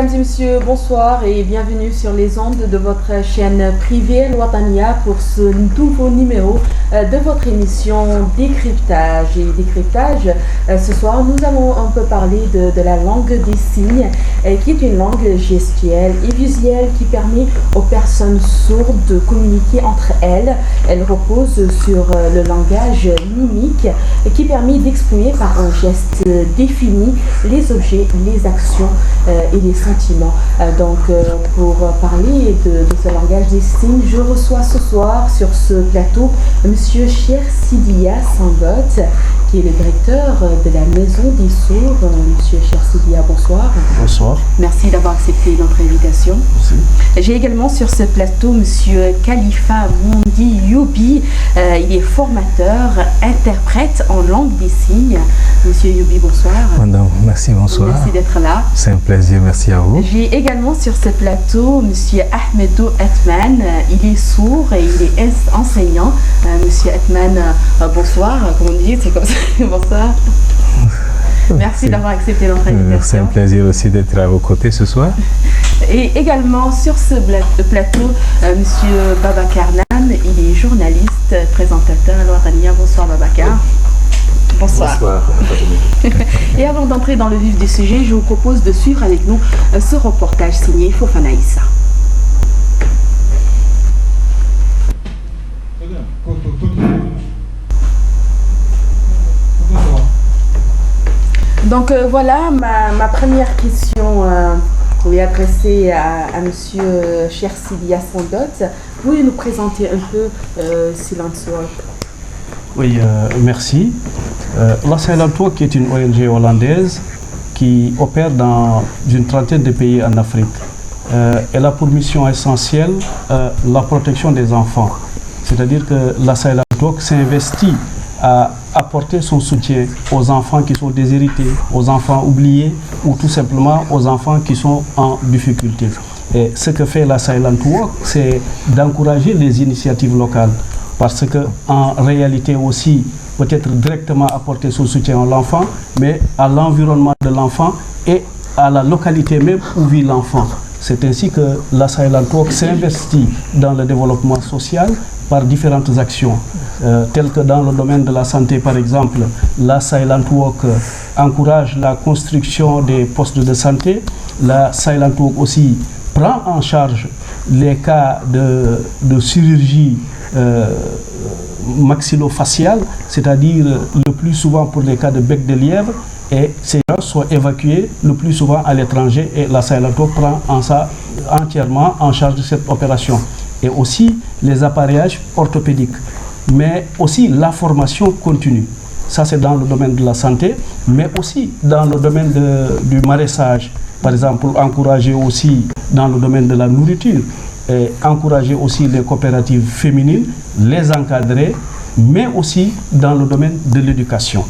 Mesdames et messieurs, bonsoir et bienvenue sur les ondes de votre chaîne privée Al Watania pour ce nouveau numéro de votre émission Décryptage. Et Décryptage, ce soir, nous allons un peu parler de la langue des signes, qui est une langue gestuelle et visuelle qui permet aux personnes sourdes de communiquer entre elles. Elle repose sur le langage mimique qui permet d'exprimer par un geste défini les objets, les actions et les sentiments. Pour parler de ce langage des signes, je reçois ce soir sur ce plateau Monsieur Cheikh Sidiya Sangot, qui est le directeur de la Maison des Sourds. Monsieur Cheikh Sidiya, bonsoir. Bonsoir. Merci d'avoir accepté notre invitation. Merci. J'ai également sur ce plateau Monsieur Khalifa Mondi Youbi. Il est formateur, interprète en langue des signes. Monsieur Youbi, bonsoir. Madame, merci, bonsoir. Merci d'être là. C'est un plaisir, merci à vous. J'ai également sur ce plateau Monsieur Ahmedou Atman. Il est sourd et il est enseignant. Monsieur Atman, bonsoir. Comment on dit, c'est comme ça. Bonsoir. Merci d'avoir accepté notre invitation. C'est un plaisir aussi d'être à vos côtés ce soir. Et également sur ce plateau, Monsieur Babacar Nam, il est journaliste, présentateur à Al-Watania. Bonsoir Babacar. Bonsoir. Bonsoir. Et avant d'entrer dans le vif du sujet, je vous propose de suivre avec nous ce reportage signé Fofana Issa. Donc voilà, ma première question est adressée à Monsieur Cheikh Sidiya Sangot. Pouvez nous présenter un peu Silent World? Oui, merci. La Silent Walk, qui est une ONG hollandaise qui opère dans une trentaine de pays en Afrique. Elle a pour mission essentielle la protection des enfants. C'est-à-dire que la Silent Walk s'investit à apporter son soutien aux enfants qui sont déshérités, aux enfants oubliés ou tout simplement aux enfants qui sont en difficulté. Et ce que fait la Silent Walk, c'est d'encourager les initiatives locales. Parce qu'en réalité aussi, peut-être directement apporter son soutien à l'enfant, mais à l'environnement de l'enfant et à la localité même où vit l'enfant. C'est ainsi que la Silent Walk s'investit dans le développement social par différentes actions, telles que dans le domaine de la santé par exemple. La Silent Walk encourage la construction des postes de santé. La Silent Walk aussi prend en charge les cas de chirurgie maxillofaciale, c'est-à-dire le plus souvent pour les cas de bec de lièvre, et ces gens sont évacués le plus souvent à l'étranger et la Silent Walk prend entièrement en charge de cette opération. Et aussi les appareillages orthopédiques, mais aussi la formation continue. Ça c'est dans le domaine de la santé, mais aussi dans le domaine du maraîchage, par exemple, encourager aussi dans le domaine de la nourriture, et encourager aussi les coopératives féminines, les encadrer, mais aussi dans le domaine de l'éducation.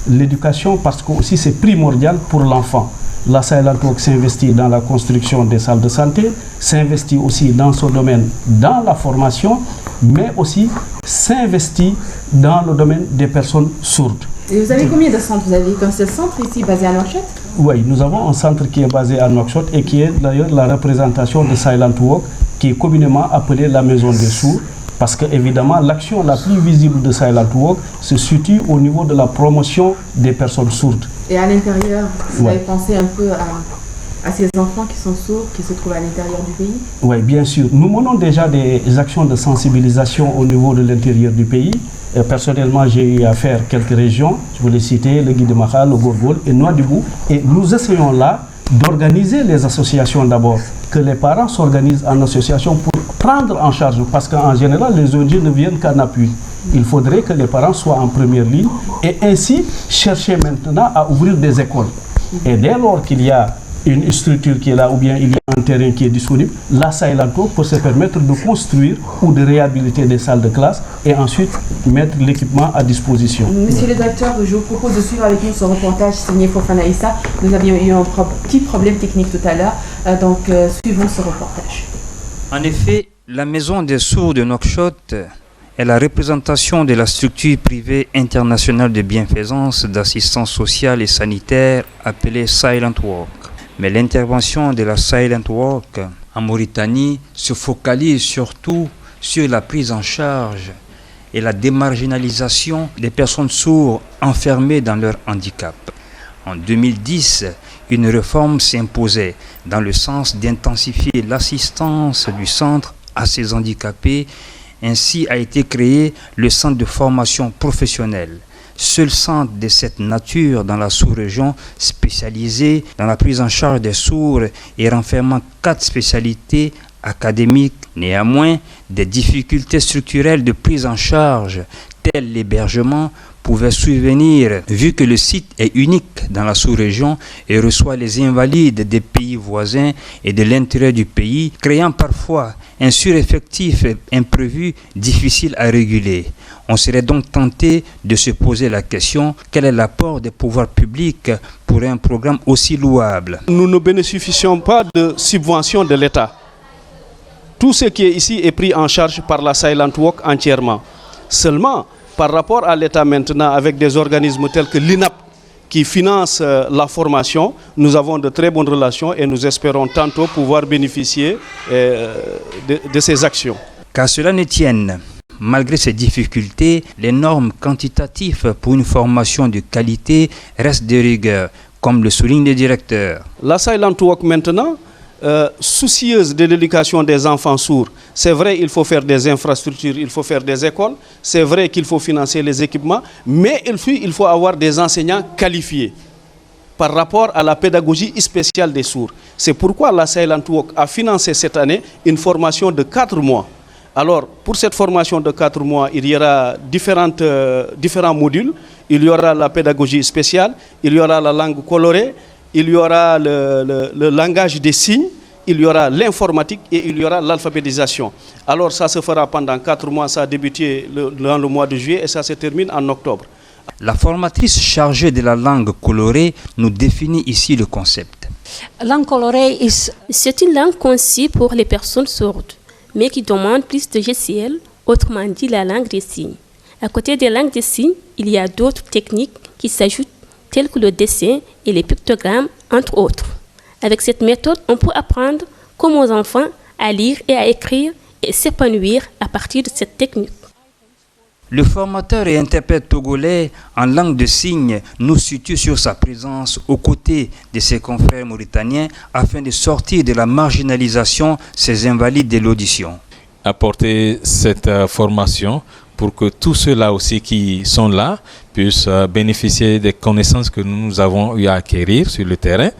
L'éducation parce que aussi c'est primordial pour l'enfant. La Silent Walk s'investit dans la construction des salles de santé, s'investit aussi dans ce domaine, dans la formation, mais aussi s'investit dans le domaine des personnes sourdes. Et vous avez combien de centres? Vous avez qu'un seul centre ici basé à Nouakchott? Oui, nous avons un centre qui est basé à Nouakchott et qui est d'ailleurs la représentation de Silent Walk, qui est communément appelée la Maison des Sourds. Parce que évidemment, l'action la plus visible de Silent Walk se situe au niveau de la promotion des personnes sourdes. Et à l'intérieur, vous avez pensé un peu à ces enfants qui sont sourds, qui se trouvent à l'intérieur du pays? Oui, bien sûr. Nous menons déjà des actions de sensibilisation au niveau de l'intérieur du pays. Personnellement, j'ai eu à faire quelques régions, je voulais citer le Guy-de-Maha, le Gorgol et Nouadhibou. Et nous essayons là d'organiser les associations d'abord, que les parents s'organisent en association pour prendre en charge, parce qu'en général, les ONG ne viennent qu'en appui. Il faudrait que les parents soient en première ligne et ainsi chercher maintenant à ouvrir des écoles. Et dès lors qu'il y a une structure qui est là ou bien il y a un terrain qui est disponible, la Silent Walk peut se permettre de construire ou de réhabiliter des salles de classe et ensuite mettre l'équipement à disposition. Monsieur le directeur, je vous propose de suivre avec nous ce reportage signé Fofana Issa. Nous avions eu un petit problème technique tout à l'heure, suivons ce reportage. En effet, la Maison des Sourds de Nouakchott est la représentation de la structure privée internationale de bienfaisance, d'assistance sociale et sanitaire appelée Silent Walk. Mais l'intervention de la Silent Walk en Mauritanie se focalise surtout sur la prise en charge et la démarginalisation des personnes sourdes enfermées dans leur handicap. En 2010, une réforme s'imposait dans le sens d'intensifier l'assistance du centre à ces handicapés. Ainsi a été créé le centre de formation professionnelle, seul centre de cette nature dans la sous-région spécialisé dans la prise en charge des sourds et renfermant 4 spécialités académiques. Néanmoins, des difficultés structurelles de prise en charge, telles l'hébergement, pouvaient survenir vu que le site est unique dans la sous-région et reçoit les invalides des pays voisins et de l'intérieur du pays, créant parfois un sureffectif imprévu difficile à réguler. On serait donc tenté de se poser la question: quel est l'apport des pouvoirs publics pour un programme aussi louable? Nous ne bénéficions pas de subventions de l'État. Tout ce qui est ici est pris en charge par la Silent Walk entièrement. Seulement, par rapport à l'État maintenant, avec des organismes tels que l'INAP qui finance la formation, nous avons de très bonnes relations et nous espérons tantôt pouvoir bénéficier de ces actions. Qu'à cela ne tienne, malgré ces difficultés, les normes quantitatives pour une formation de qualité restent de rigueur, comme le souligne le directeur. La Silent Walk maintenant, soucieuse de l'éducation des enfants sourds, c'est vrai, il faut faire des infrastructures, il faut faire des écoles, c'est vrai qu'il faut financer les équipements, mais il faut avoir des enseignants qualifiés par rapport à la pédagogie spéciale des sourds. C'est pourquoi la Silent Walk a financé cette année une formation de 4 mois. Alors, pour cette formation de 4 mois, il y aura différents modules. Il y aura la pédagogie spéciale, il y aura la langue colorée, il y aura le langage des signes, il y aura l'informatique et il y aura l'alphabétisation. Alors ça se fera pendant 4 mois, ça a débuté dans le mois de juillet et ça se termine en octobre. La formatrice chargée de la langue colorée nous définit ici le concept. Langue colorée, c'est une langue conçue pour les personnes sourdes, mais qui demande plus de GCL, autrement dit la langue des signes. À côté des langues des signes, il y a d'autres techniques qui s'ajoutent, telles que le dessin et les pictogrammes, entre autres. Avec cette méthode, on peut apprendre comme aux enfants à lire et à écrire et s'épanouir à partir de cette technique. Le formateur et interprète togolais en langue de signes nous situe sur sa présence aux côtés de ses confrères mauritaniens afin de sortir de la marginalisation ces invalides de l'audition. Apporter cette formation pour que tous ceux-là aussi qui sont là puissent bénéficier des connaissances que nous avons eu à acquérir sur le terrain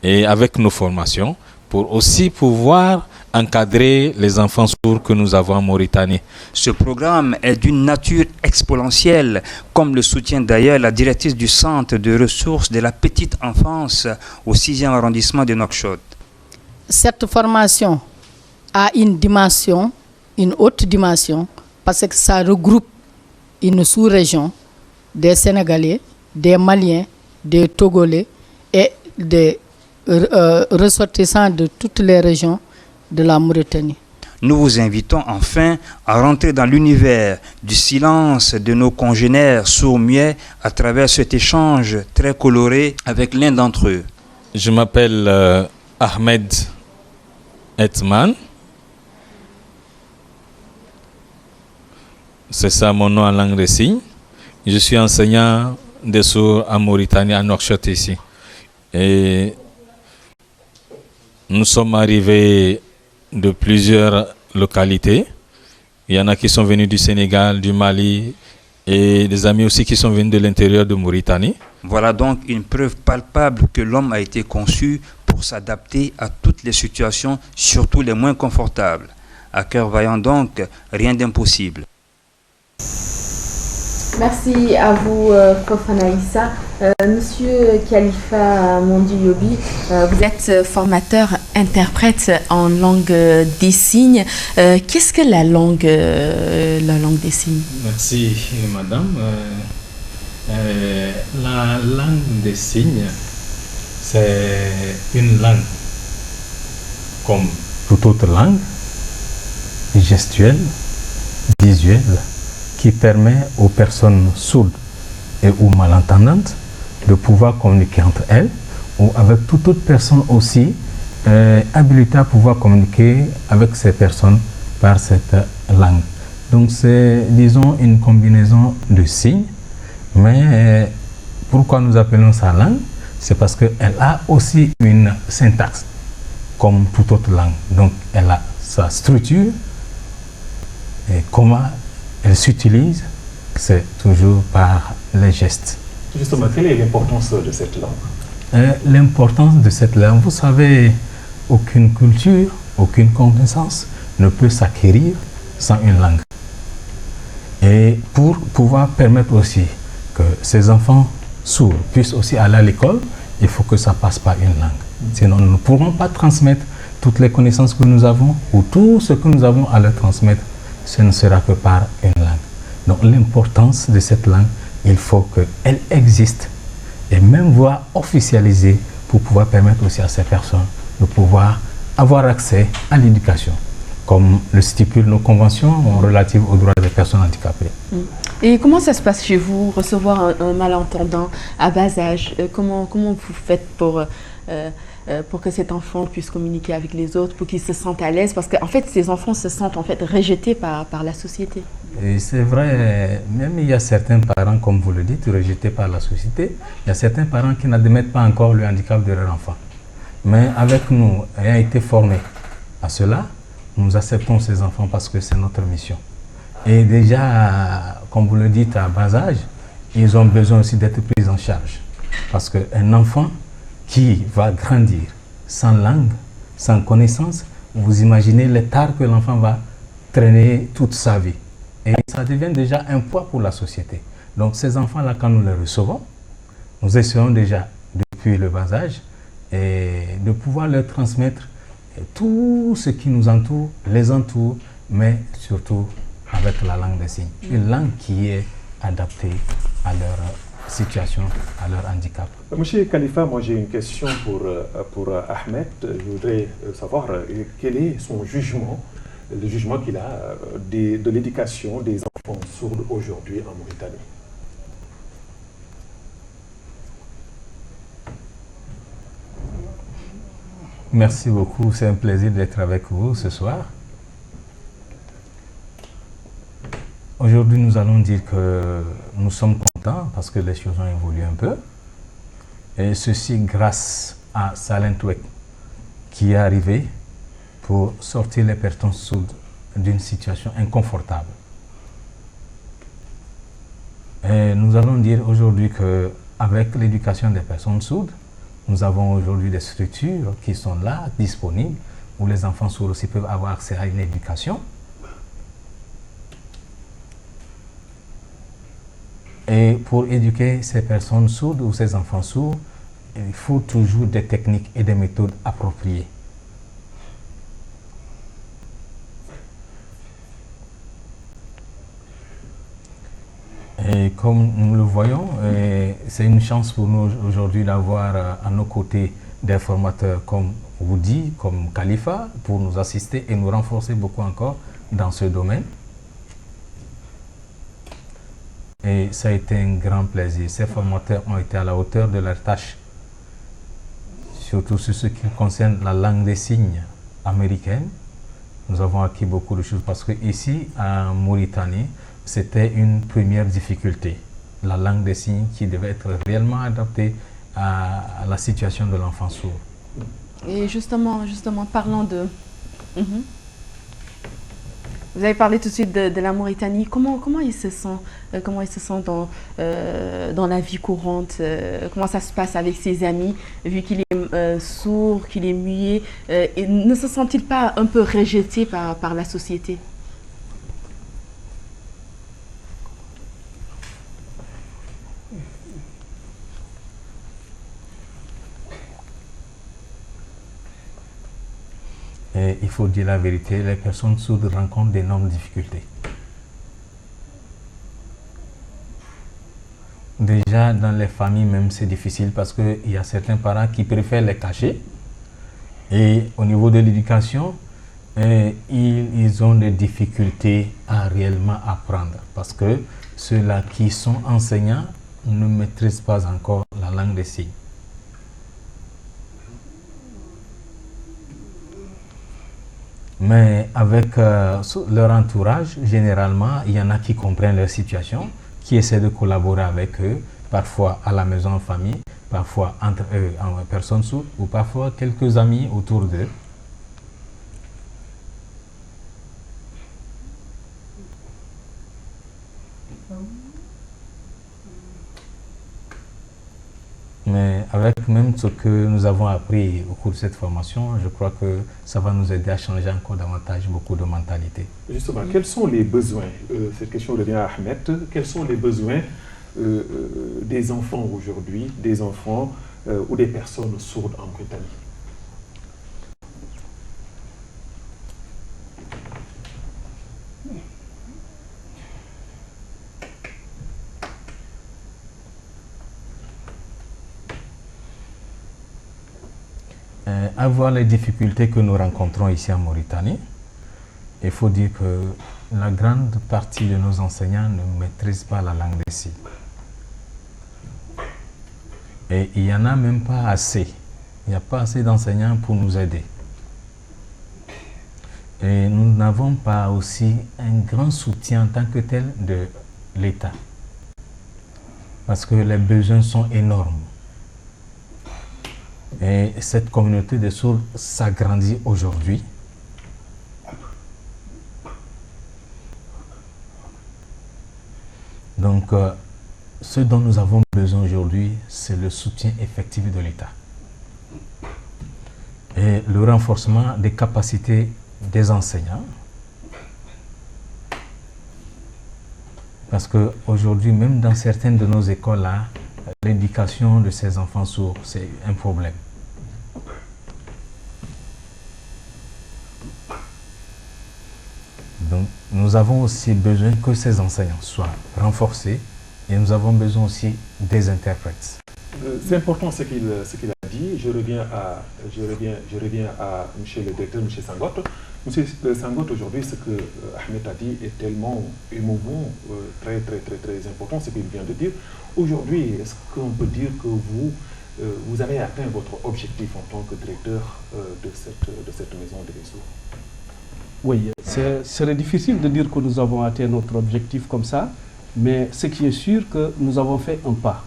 et avec nos formations pour aussi pouvoir encadrer les enfants sourds que nous avons en Mauritanie. Ce programme est d'une nature exponentielle, comme le soutient d'ailleurs la directrice du centre de ressources de la petite enfance au 6e arrondissement de Nouakchott. Cette formation a une dimension, une haute dimension, parce que ça regroupe une sous-région des Sénégalais, des Maliens, des Togolais et des ressortissants de toutes les régions de la Mauritanie. Nous vous invitons enfin à rentrer dans l'univers du silence de nos congénères sourds-muets à travers cet échange très coloré avec l'un d'entre eux. Je m'appelle Ahmed Etman. C'est ça mon nom en langue des signes. Je suis enseignant des sourds en Mauritanie, à Nouakchott ici. Et nous sommes arrivés de plusieurs localités. Il y en a qui sont venus du Sénégal, du Mali et des amis aussi qui sont venus de l'intérieur de Mauritanie. Voilà donc une preuve palpable que l'homme a été conçu pour s'adapter à toutes les situations, surtout les moins confortables. À cœur vaillant donc, rien d'impossible. Merci à vous, Prof Anaïssa. Monsieur Khalifa Mondi-Yobi, vous êtes formateur interprète en langue des signes. Qu'est-ce que la langue des signes? Merci, madame. La langue des signes, c'est une langue comme toute autre langue, gestuelle, visuelle, qui permet aux personnes sourdes et ou malentendantes de pouvoir communiquer entre elles ou avec toute autre personne aussi habilitée à pouvoir communiquer avec ces personnes par cette langue. Donc c'est, disons, une combinaison de signes, mais pourquoi nous appelons ça langue? C'est parce qu'elle a aussi une syntaxe, comme toute autre langue. Donc elle a sa structure, et comment elle s'utilise, c'est toujours par les gestes. Justement, quelle est l'importance de cette langue? L'importance de cette langue, vous savez, aucune culture, aucune connaissance ne peut s'acquérir sans une langue. Et pour pouvoir permettre aussi que ces enfants sourds puissent aussi aller à l'école, il faut que ça passe par une langue. Sinon, nous ne pourrons pas transmettre toutes les connaissances que nous avons ou tout ce que nous avons à leur transmettre. Ce ne sera que par une langue. Donc l'importance de cette langue, il faut qu'elle existe et même voire officialisée pour pouvoir permettre aussi à ces personnes de pouvoir avoir accès à l'éducation, comme le stipulent nos conventions relatives aux droits des personnes handicapées. Et comment ça se passe chez vous, recevoir un malentendant à bas âge? Comment vous faites pour que cet enfant puisse communiquer avec les autres, pour qu'il se sente à l'aise? Parce qu'en fait, ces enfants se sentent en fait rejetés par la société. Et c'est vrai, même il y a certains parents, comme vous le dites, rejetés par la société. Il y a certains parents qui n'admettent pas encore le handicap de leur enfant. Mais avec nous, ayant été formés à cela, nous acceptons ces enfants parce que c'est notre mission. Et déjà, comme vous le dites, à bas âge, ils ont besoin aussi d'être pris en charge. Parce qu'un enfant qui va grandir sans langue, sans connaissance, vous imaginez l'état que l'enfant va traîner toute sa vie. Et ça devient déjà un poids pour la société. Donc ces enfants-là, quand nous les recevons, nous essayons déjà, depuis le bas âge, et de pouvoir leur transmettre tout ce qui nous entoure, les entoure, mais surtout avec la langue des signes. Une langue qui est adaptée à leur situation, à leur handicap. Monsieur Khalifa, moi j'ai une question pour Ahmed. Je voudrais savoir quel est son jugement, le jugement qu'il a de l'éducation des enfants sourds aujourd'hui en Mauritanie. Merci beaucoup, c'est un plaisir d'être avec vous ce soir. Aujourd'hui, nous allons dire que nous sommes contents parce que les choses ont évolué un peu. Et ceci grâce à Salentwek qui est arrivé pour sortir les personnes sourdes d'une situation inconfortable. Et nous allons dire aujourd'hui qu'avec l'éducation des personnes sourdes, nous avons aujourd'hui des structures qui sont là, disponibles, où les enfants sourds aussi peuvent avoir accès à une éducation. Et pour éduquer ces personnes sourdes ou ces enfants sourds, il faut toujours des techniques et des méthodes appropriées. Et comme nous le voyons, c'est une chance pour nous aujourd'hui d'avoir à nos côtés des formateurs comme Woody, comme Khalifa, pour nous assister et nous renforcer beaucoup encore dans ce domaine. Et ça a été un grand plaisir. Ces formateurs ont été à la hauteur de leur tâche, surtout sur ce qui concerne la langue des signes américaine. Nous avons acquis beaucoup de choses parce que ici, en Mauritanie, c'était une première difficulté. La langue des signes qui devait être réellement adaptée à la situation de l'enfant sourd. Et justement, parlant de... Vous avez parlé tout de suite de la Mauritanie. Comment il se sent dans la vie courante? Comment ça se passe avec ses amis, vu qu'il est sourd, qu'il est muet? Et ne se sent-il pas un peu rejeté par la société? Et il faut dire la vérité, les personnes sourdes rencontrent d'énormes difficultés. Déjà, dans les familles même, c'est difficile parce qu'il y a certains parents qui préfèrent les cacher. Et au niveau de l'éducation, ils ont des difficultés à réellement apprendre parce que ceux-là qui sont enseignants ne maîtrisent pas encore la langue des signes. Mais avec leur entourage, généralement, il y en a qui comprennent leur situation, qui essaient de collaborer avec eux, parfois à la maison en famille, parfois entre eux en personne sourde, ou parfois quelques amis autour d'eux. Mais avec même ce que nous avons appris au cours de cette formation, je crois que ça va nous aider à changer encore davantage beaucoup de mentalités. Justement, quels sont les besoins, cette question revient à Ahmed, quels sont les besoins des enfants aujourd'hui, des enfants ou des personnes sourdes en Mauritanie? Avoir les difficultés que nous rencontrons ici en Mauritanie, il faut dire que la grande partie de nos enseignants ne maîtrisent pas la langue des signes. Et il n'y en a même pas assez. Il n'y a pas assez d'enseignants pour nous aider. Et nous n'avons pas aussi un grand soutien en tant que tel de l'État. Parce que les besoins sont énormes. Et cette communauté de sourds s'agrandit aujourd'hui. Donc, ce dont nous avons besoin aujourd'hui, c'est le soutien effectif de l'État. Et le renforcement des capacités des enseignants. Parce qu'aujourd'hui, même dans certaines de nos écoles-là, l'éducation de ces enfants sourds, c'est un problème. Donc, nous avons aussi besoin que ces enseignants soient renforcés et nous avons besoin aussi des interprètes. C'est important ce qu'il a dit. Je reviens à monsieur le directeur, monsieur Sangot. Monsieur Sangot, aujourd'hui, ce que Ahmed a dit est tellement émouvant, très important, ce qu'il vient de dire. Aujourd'hui, est-ce qu'on peut dire que vous avez atteint votre objectif en tant que directeur de cette maison des sourds? Oui, ce serait difficile de dire que nous avons atteint notre objectif comme ça, mais ce qui est sûr que nous avons fait un pas.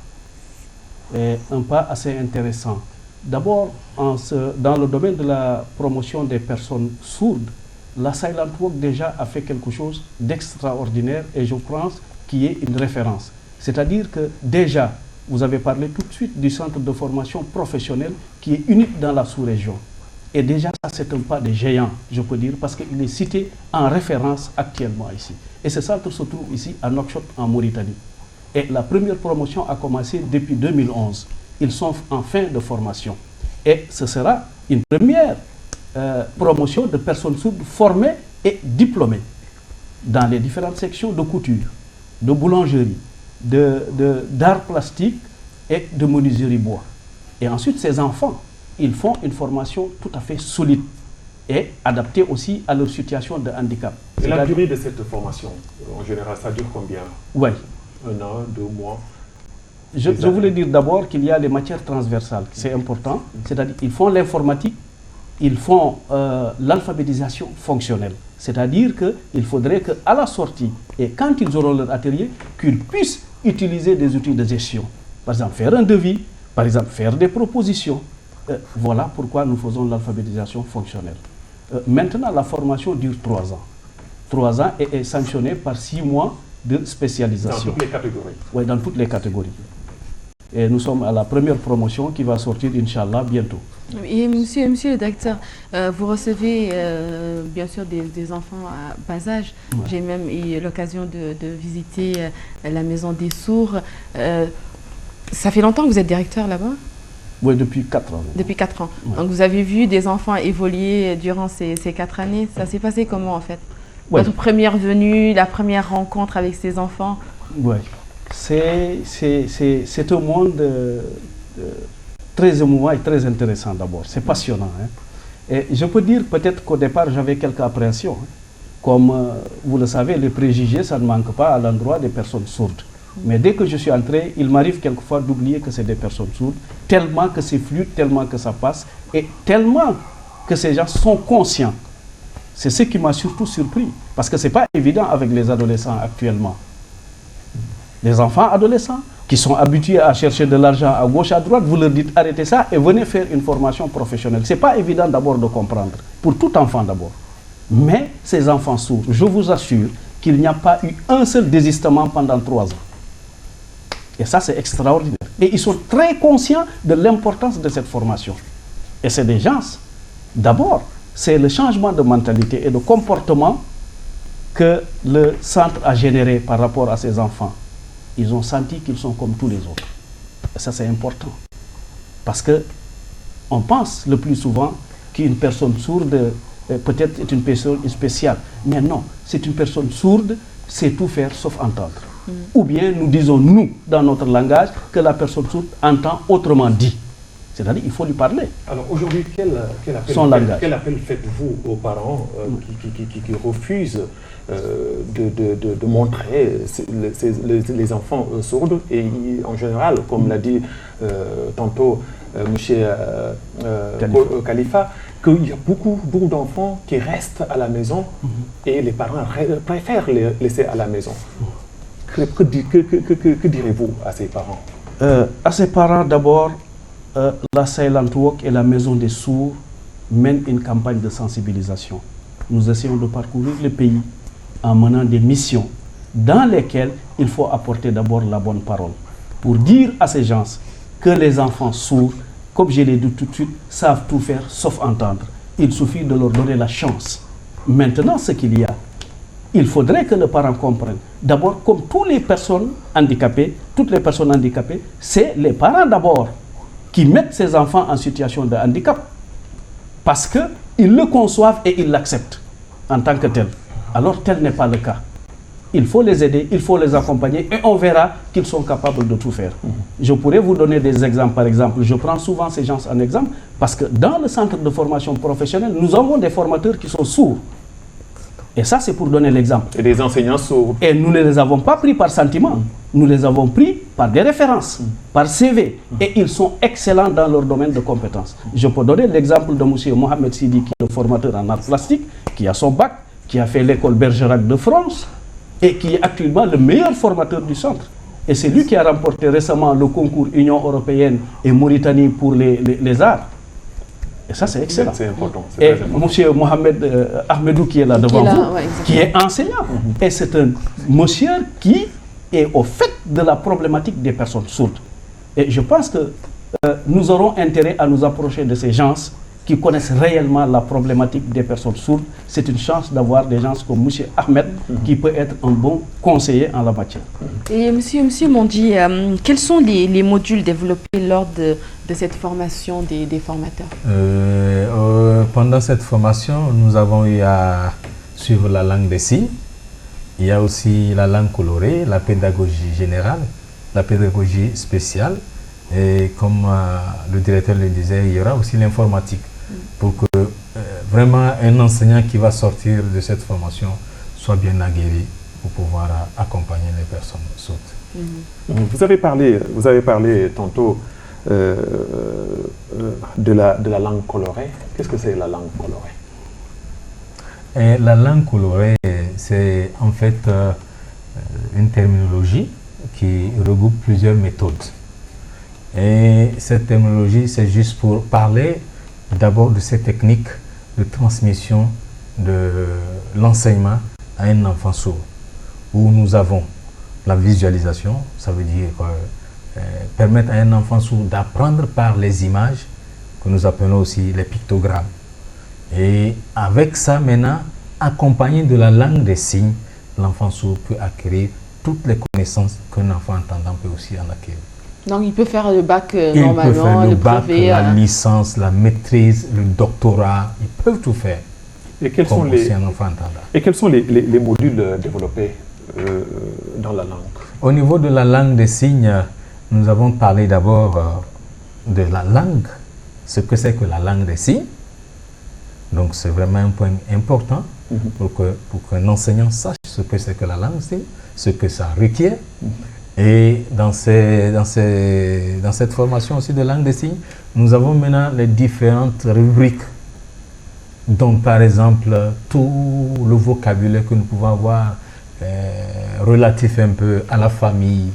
Et un pas assez intéressant. D'abord, dans le domaine de la promotion des personnes sourdes, la Silent Walk déjà a fait quelque chose d'extraordinaire et je pense qu'il y ait une référence. C'est-à-dire que déjà, vous avez parlé tout de suite du centre de formation professionnelle qui est unique dans la sous-région. Et déjà, ça c'est un pas de géant, je peux dire, parce qu'il est cité en référence actuellement ici. Et ce centre se trouve ici à Nouakchott, en Mauritanie. Et la première promotion a commencé depuis 2011. Ils sont en fin de formation. Et ce sera une première promotion de personnes sourdes formées et diplômées dans les différentes sections de couture, de boulangerie, d'art plastique et de menuiserie bois. Et ensuite, ces enfants, ils font une formation tout à fait solide et adaptée aussi à leur situation de handicap. Et la durée de cette formation, en général, ça dure combien? Oui. 1 an, 2 mois? Je voulais dire d'abord qu'il y a les matières transversales, c'est important, c'est-à-dire qu'ils font l'informatique, ils font l'alphabétisation fonctionnelle, c'est-à-dire qu'il faudrait qu'à la sortie, et quand ils auront leur atelier, qu'ils puissent utiliser des outils de gestion. Par exemple, faire un devis, par exemple, faire des propositions. Voilà pourquoi nous faisons l'alphabétisation fonctionnelle. Maintenant, la formation dure 3 ans. 3 ans et est sanctionnée par 6 mois de spécialisation. Dans toutes les catégories? Oui, dans toutes les catégories. Et nous sommes à la première promotion qui va sortir, Inch'Allah, bientôt. Et monsieur le directeur, vous recevez bien sûr des enfants à bas âge. Ouais. J'ai même eu l'occasion de visiter la maison des sourds. Ça fait longtemps que vous êtes directeur là-bas? Oui, depuis 4 ans. Depuis 4 ans. Ouais. Donc vous avez vu des enfants évoluer durant ces 4 années. Ça s'est passé comment en fait? Ouais. Votre première venue, la première rencontre avec ces enfants? Oui, c'est un monde très émouvant et très intéressant d'abord. C'est passionnant. Hein? Et je peux dire peut-être qu'au départ, j'avais quelques appréhensions. Hein? Comme vous le savez, les préjugés, ça ne manque pas à l'endroit des personnes sourdes. Mais dès que je suis entré, il m'arrive quelquefois d'oublier que c'est des personnes sourdes, tellement que c'est fluide, tellement que ça passe, et tellement que ces gens sont conscients. C'est ce qui m'a surtout surpris. Parce que ce n'est pas évident avec les adolescents actuellement. Les enfants adolescents qui sont habitués à chercher de l'argent à gauche, à droite, vous leur dites arrêtez ça et venez faire une formation professionnelle. Ce n'est pas évident d'abord de comprendre. Pour tout enfant d'abord. Mais ces enfants sourds, je vous assure qu'il n'y a pas eu un seul désistement pendant 3 ans. Et ça, c'est extraordinaire. Et ils sont très conscients de l'importance de cette formation. Et c'est des gens, d'abord, c'est le changement de mentalité et de comportement que le centre a généré par rapport à ces enfants. Ils ont senti qu'ils sont comme tous les autres. Et ça, c'est important. Parce que on pense le plus souvent qu'une personne sourde peut-être est une personne spéciale. Mais non, c'est une personne sourde, sait tout faire sauf entendre. Ou bien nous disons, nous, dans notre langage, que la personne sourde entend autrement dit. C'est-à-dire qu'il faut lui parler. Alors aujourd'hui, quel appel faites-vous aux parents qui refusent de montrer les enfants sourds et en général, comme l'a dit tantôt M. Khalifa, qu'il y a beaucoup d'enfants qui restent à la maison et les parents préfèrent les laisser à la maison. Que direz-vous à ces parents? À ces parents, d'abord, la Silent Walk et la Maison des Sourds mènent une campagne de sensibilisation. Nous essayons de parcourir le pays en menant des missions dans lesquelles il faut apporter d'abord la bonne parole. Pour dire à ces gens que les enfants sourds, comme je l'ai dit tout de suite, savent tout faire sauf entendre. Il suffit de leur donner la chance. Maintenant, ce qu'il y a, il faudrait que le parent comprenne. D'abord, comme toutes les personnes handicapées, c'est les parents d'abord qui mettent ces enfants en situation de handicap. Parce qu'ils le conçoivent et ils l'acceptent en tant que tel. Alors, tel n'est pas le cas. Il faut les aider, il faut les accompagner et on verra qu'ils sont capables de tout faire. Je pourrais vous donner des exemples. Par exemple, je prends souvent ces gens en exemple parce que dans le centre de formation professionnelle, nous avons des formateurs qui sont sourds. Et ça, c'est pour donner l'exemple. Et des enseignants sourds. Et nous ne les avons pas pris par sentiment. Nous les avons pris par des références, par CV. Et ils sont excellents dans leur domaine de compétences. Je peux donner l'exemple de M. Mohamed Sidi, qui est le formateur en art plastique, qui a son bac, qui a fait l'école Bergerac de France, et qui est actuellement le meilleur formateur du centre. Et c'est lui qui a remporté récemment le concours Union européenne et Mauritanie pour les arts. Et ça, c'est excellent. C'est important. Et M. Mohamed Ahmedou, qui est là devant vous, qui est enseignant. Et c'est un monsieur qui est au fait de la problématique des personnes sourdes. Et je pense que nous aurons intérêt à nous approcher de ces gens qui connaissent réellement la problématique des personnes sourdes. C'est une chance d'avoir des gens comme M. Ahmed qui peut être un bon conseiller en la matière. Et Monsieur Mondi, quels sont les modules développés lors de cette formation des formateurs? Pendant cette formation, nous avons eu à suivre la langue des signes. Il y a aussi la langue colorée, la pédagogie générale, la pédagogie spéciale. Et comme le directeur le disait, il y aura aussi l'informatique pour que vraiment un enseignant qui va sortir de cette formation soit bien aguerri pour pouvoir accompagner les personnes sourdes. Vous avez parlé tantôt de la langue colorée. Qu'est-ce que c'est la langue colorée? Et la langue colorée, c'est en fait une terminologie qui regroupe plusieurs méthodes. Et cette terminologie, c'est juste pour parler d'abord de ces techniques de transmission de l'enseignement à un enfant sourd, où nous avons la visualisation, ça veut dire permettre à un enfant sourd d'apprendre par les images, que nous appelons aussi les pictogrammes. Et avec ça, maintenant, accompagné de la langue des signes, l'enfant sourd peut acquérir toutes les connaissances qu'un enfant entendant peut aussi en acquérir. Donc il peut faire le bac normalement, il peut faire le bac, la licence, la maîtrise, le doctorat, ils peuvent tout faire. Et quels sont les modules développés dans la langue? Au niveau de la langue des signes, nous avons parlé d'abord de la langue, ce que c'est que la langue des signes. Donc c'est vraiment un point important pour qu'un enseignant sache ce que c'est que la langue des signes, ce que ça requiert. Et dans cette formation aussi de langue des signes, nous avons maintenant les différentes rubriques Donc, par exemple, tout le vocabulaire que nous pouvons avoir relatif un peu à la famille,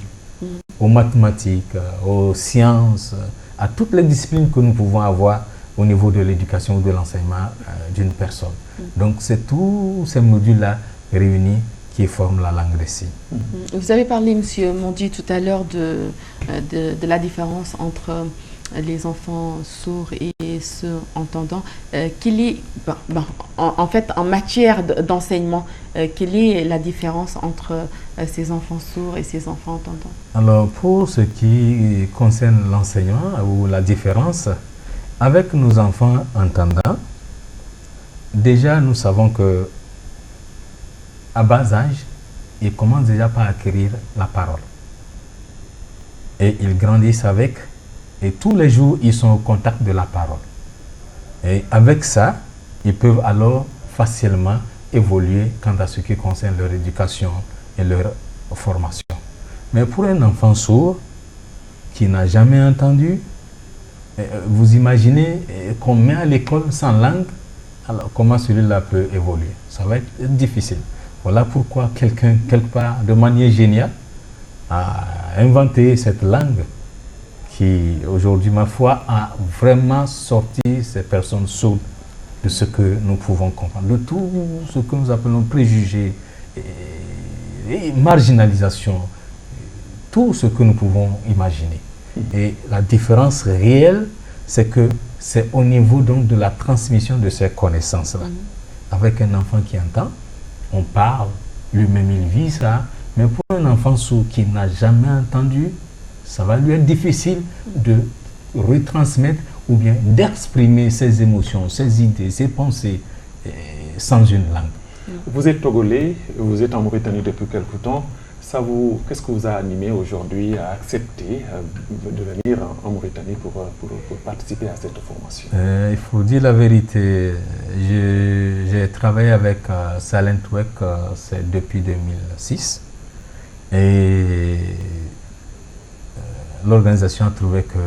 aux mathématiques, aux sciences, à toutes les disciplines que nous pouvons avoir au niveau de l'éducation ou de l'enseignement d'une personne. Donc, c'est tous ces modules-là réunis qui forment la langue des signes. Vous avez parlé, M. Mondi, tout à l'heure de la différence entre les enfants sourds et ceux entendants. En fait, en matière d'enseignement, quelle est la différence entre ces enfants sourds et ces enfants entendants? Alors, pour ce qui concerne l'enseignement ou la différence, avec nos enfants entendants, déjà nous savons que à bas âge, ils commencent déjà par acquérir la parole. Et ils grandissent avec, et tous les jours, ils sont au contact de la parole. Et avec ça, ils peuvent alors facilement évoluer quant à ce qui concerne leur éducation et leur formation. Mais pour un enfant sourd qui n'a jamais entendu, vous imaginez qu'on met à l'école sans langue, alors comment celui-là peut évoluer? Ça va être difficile. Voilà pourquoi quelqu'un, quelque part, de manière géniale, a inventé cette langue qui, aujourd'hui, ma foi, a vraiment sorti ces personnes sourdes de ce que nous pouvons comprendre, de tout ce que nous appelons préjugés et marginalisation, tout ce que nous pouvons imaginer. Et la différence réelle, c'est que c'est au niveau donc de la transmission de ces connaissances-là. Avec un enfant qui entend, on parle, lui-même il vit ça, mais pour un enfant sourd qui n'a jamais entendu, ça va lui être difficile de retransmettre ou bien d'exprimer ses émotions, ses idées, ses pensées sans une langue. Vous êtes togolais, vous êtes en Mauritanie depuis quelque temps. Qu'est-ce que vous a animé aujourd'hui à accepter de venir en Mauritanie pour participer à cette formation? Il faut dire la vérité. J'ai travaillé avec Silent Wek depuis 2006 et l'organisation a trouvé que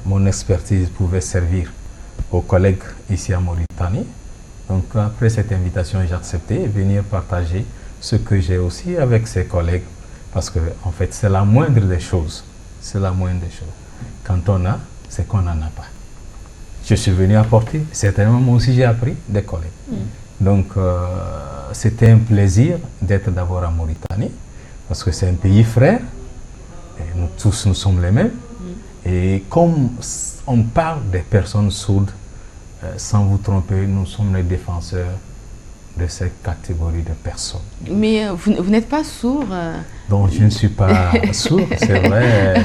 mon expertise pouvait servir aux collègues ici en Mauritanie. Donc après cette invitation, j'ai accepté de venir partager ce que j'ai aussi avec ses collègues, parce que en fait c'est la moindre des choses. C'est la moindre des choses. Quand on a, c'est qu'on n'en a pas. Je suis venu apporter, certainement moi aussi j'ai appris des collègues. Donc c'était un plaisir d'être d'abord en Mauritanie, parce que c'est un pays frère, et nous tous nous sommes les mêmes. Et comme on parle des personnes sourdes, sans vous tromper, nous sommes les défenseurs de cette catégorie de personnes. Mais vous n'êtes pas sourd. Donc je ne suis pas sourd, c'est vrai.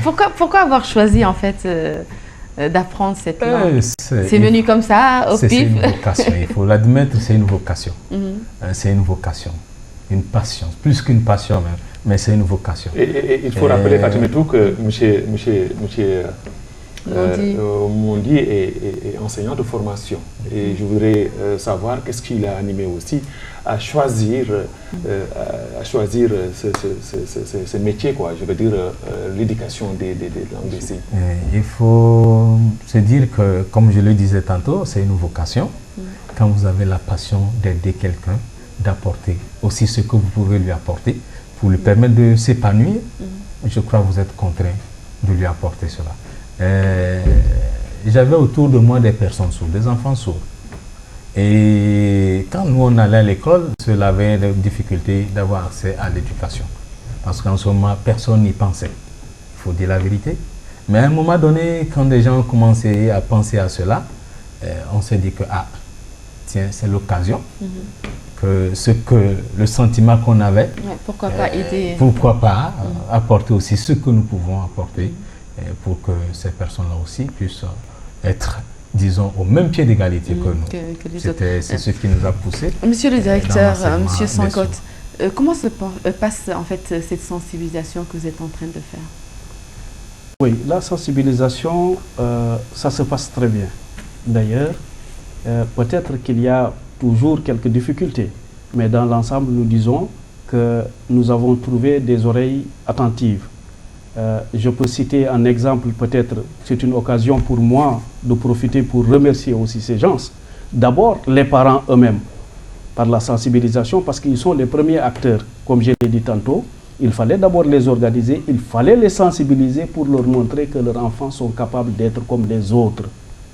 Pourquoi avoir choisi en fait d'apprendre cette langue? C'est venu comme ça, au pif? C'est une vocation, il faut l'admettre, c'est une vocation. C'est une vocation, une passion, plus qu'une passion même, mais c'est une vocation. Et il faut rappeler, Fatimetou, que M. Mondi est enseignant de formation et je voudrais savoir qu'est-ce qui l'a animé aussi à choisir ce métier, quoi. Je veux dire l'éducation des langues des signes. Il faut se dire que, comme je le disais tantôt, c'est une vocation. Quand vous avez la passion d'aider quelqu'un, d'apporter aussi ce que vous pouvez lui apporter pour lui permettre de s'épanouir, je crois que vous êtes contraint de lui apporter cela. J'avais autour de moi des personnes sourdes, des enfants sourds. Et quand nous on allait à l'école, cela avait des difficultés d'avoir accès à l'éducation. Parce qu'en ce moment, personne n'y pensait. Il faut dire la vérité. Mais à un moment donné, quand des gens ont commencé à penser à cela, on s'est dit que, tiens, c'est l'occasion. Que le sentiment qu'on avait, pourquoi pas aider, pourquoi pas apporter aussi ce que nous pouvons apporter pour que ces personnes-là aussi puissent être, disons, au même pied d'égalité que nous. C'est ce qui nous a poussé. Monsieur le directeur, Monsieur Sangote, comment se passe en fait cette sensibilisation que vous êtes en train de faire? Oui, la sensibilisation, ça se passe très bien. D'ailleurs, peut-être qu'il y a toujours quelques difficultés, mais dans l'ensemble, nous disons que nous avons trouvé des oreilles attentives. Je peux citer un exemple, peut-être c'est une occasion pour moi de profiter pour remercier aussi ces gens, D'abord, les parents eux-mêmes, par la sensibilisation, parce qu'ils sont les premiers acteurs, comme je l'ai dit tantôt. Il fallait d'abord les organiser, il fallait les sensibiliser pour leur montrer que leurs enfants sont capables d'être comme les autres,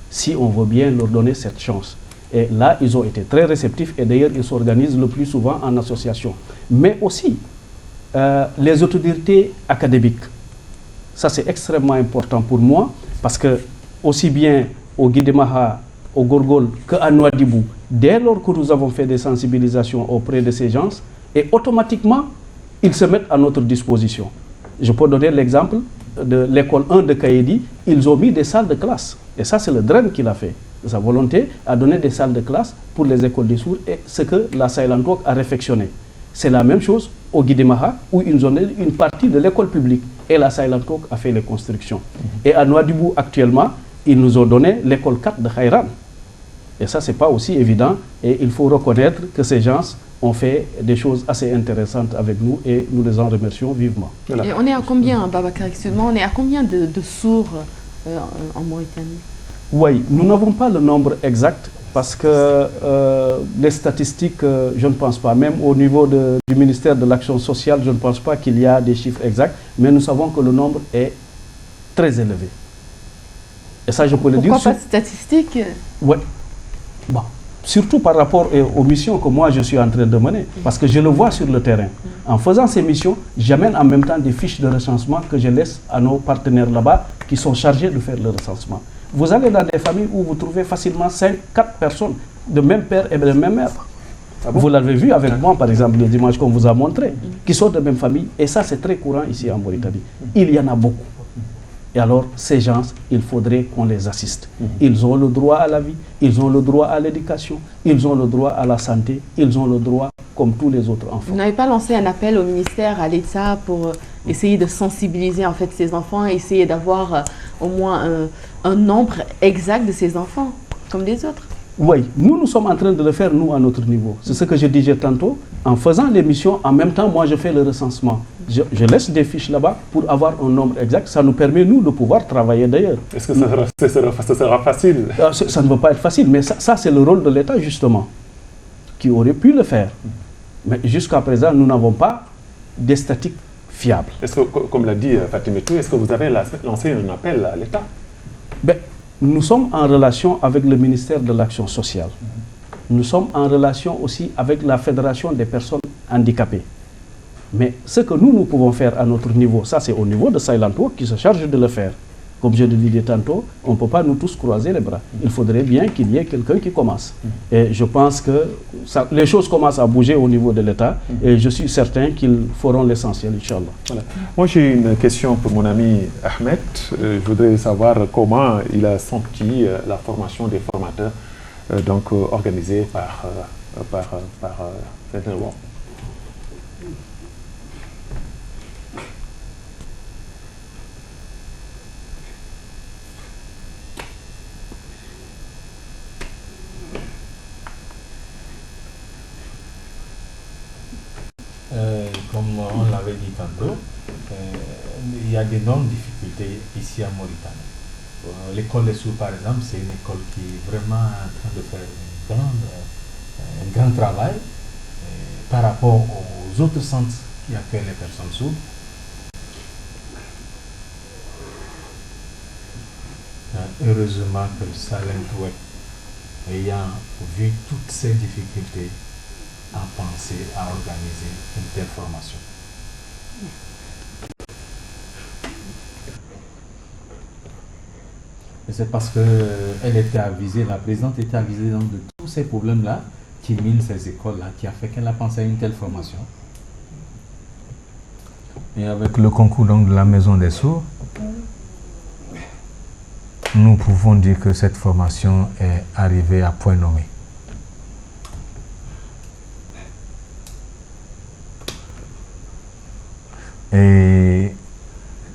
si on veut bien leur donner cette chance. Et là, ils ont été très réceptifs et d'ailleurs, ils s'organisent le plus souvent en association. Mais aussi, les autorités académiques. Ça, c'est extrêmement important pour moi parce que aussi bien au Guidemaha, au Gorgol qu'à Nouadhibou, dès lors que nous avons fait des sensibilisations auprès de ces gens, et automatiquement, ils se mettent à notre disposition. Je peux donner l'exemple de l'école 1 de Kaedi, ils ont mis des salles de classe. Et ça, c'est le DREN qui l'a fait. Sa volonté a donné des salles de classe pour les écoles des sourds et ce que la Silent Walk a réfectionné. C'est la même chose au Guidemaha où ils ont donné une partie de l'école publique et la Silent Walk a fait les constructions. Et à Nouadhibou, actuellement, ils nous ont donné l'école 4 de Khairan. Et ça, ce n'est pas aussi évident et il faut reconnaître que ces gens ont fait des choses assez intéressantes avec nous et nous les en remercions vivement. Voilà. Et on est à combien, Babacar, actuellement, on est à combien de sourds en Mauritanie? Oui, nous n'avons pas le nombre exact parce que les statistiques, je ne pense pas, même au niveau du ministère de l'Action sociale, je ne pense pas qu'il y a des chiffres exacts, mais nous savons que le nombre est très élevé. Et ça, je peux le dire. Pourquoi pas de statistiques? Oui. Bon. Surtout par rapport aux missions que moi je suis en train de mener, parce que je le vois sur le terrain. En faisant ces missions, j'amène en même temps des fiches de recensement que je laisse à nos partenaires là-bas qui sont chargés de faire le recensement. Vous allez dans des familles où vous trouvez facilement 5, 4 personnes de même père et de même mère. Ah bon? Vous l'avez vu avec moi, par exemple, les images qu'on vous a montrées, qui sont de même famille. Et ça, c'est très courant ici en Mauritanie. Il y en a beaucoup. Et alors, ces gens, il faudrait qu'on les assiste. Ils ont le droit à la vie, ils ont le droit à l'éducation, ils ont le droit à la santé, ils ont le droit comme tous les autres enfants. Vous n'avez pas lancé un appel au ministère, à l'État, pour essayer de sensibiliser en fait ces enfants, essayer d'avoir au moins un nombre exact de ces enfants, comme les autres? Oui, nous sommes en train de le faire, nous, à notre niveau. C'est ce que je disais tantôt. En faisant l'émission, en même temps, moi, je fais le recensement. Je laisse des fiches là-bas pour avoir un nombre exact. Ça nous permet, nous, de pouvoir travailler d'ailleurs. Est-ce que ça sera facile? Ça ne va pas être facile, mais ça c'est le rôle de l'État, justement, qui aurait pu le faire. Mais jusqu'à présent, nous n'avons pas des statistiques fiables. Est-ce que, comme l'a dit Fatimetou, est-ce que vous avez lancé un appel à l'État? Nous sommes en relation avec le ministère de l'Action sociale. Nous sommes en relation aussi avec la Fédération des personnes handicapées. Mais ce que nous pouvons faire à notre niveau, ça c'est au niveau de Silent Walk qui se charge de le faire. Comme je le disais tantôt, on ne peut pas nous tous croiser les bras. Il faudrait bien qu'il y ait quelqu'un qui commence. Et je pense que les choses commencent à bouger au niveau de l'État et je suis certain qu'ils feront l'essentiel, Inch'Allah. Voilà. Moi, j'ai une question pour mon ami Ahmed. Je voudrais savoir comment il a senti la formation des formateurs organisée par Silent Walk. Comme on l'avait dit tantôt, il y a d'énormes difficultés ici en Mauritanie. L'école des sourds, par exemple, c'est une école qui est vraiment en train de faire un grand travail par rapport aux autres centres qui accueillent les personnes sourdes. Heureusement que Silent Walk, ayant vu toutes ces difficultés, a pensé à organiser une telle formation. Et c'est parce qu'elle était avisée, la présidente était avisée donc, de tous ces problèmes-là qui minent ces écoles-là, qui a fait qu'elle a pensé à une telle formation. Et avec le concours donc, de la Maison des Sourds, nous pouvons dire que cette formation est arrivée à point nommé. Et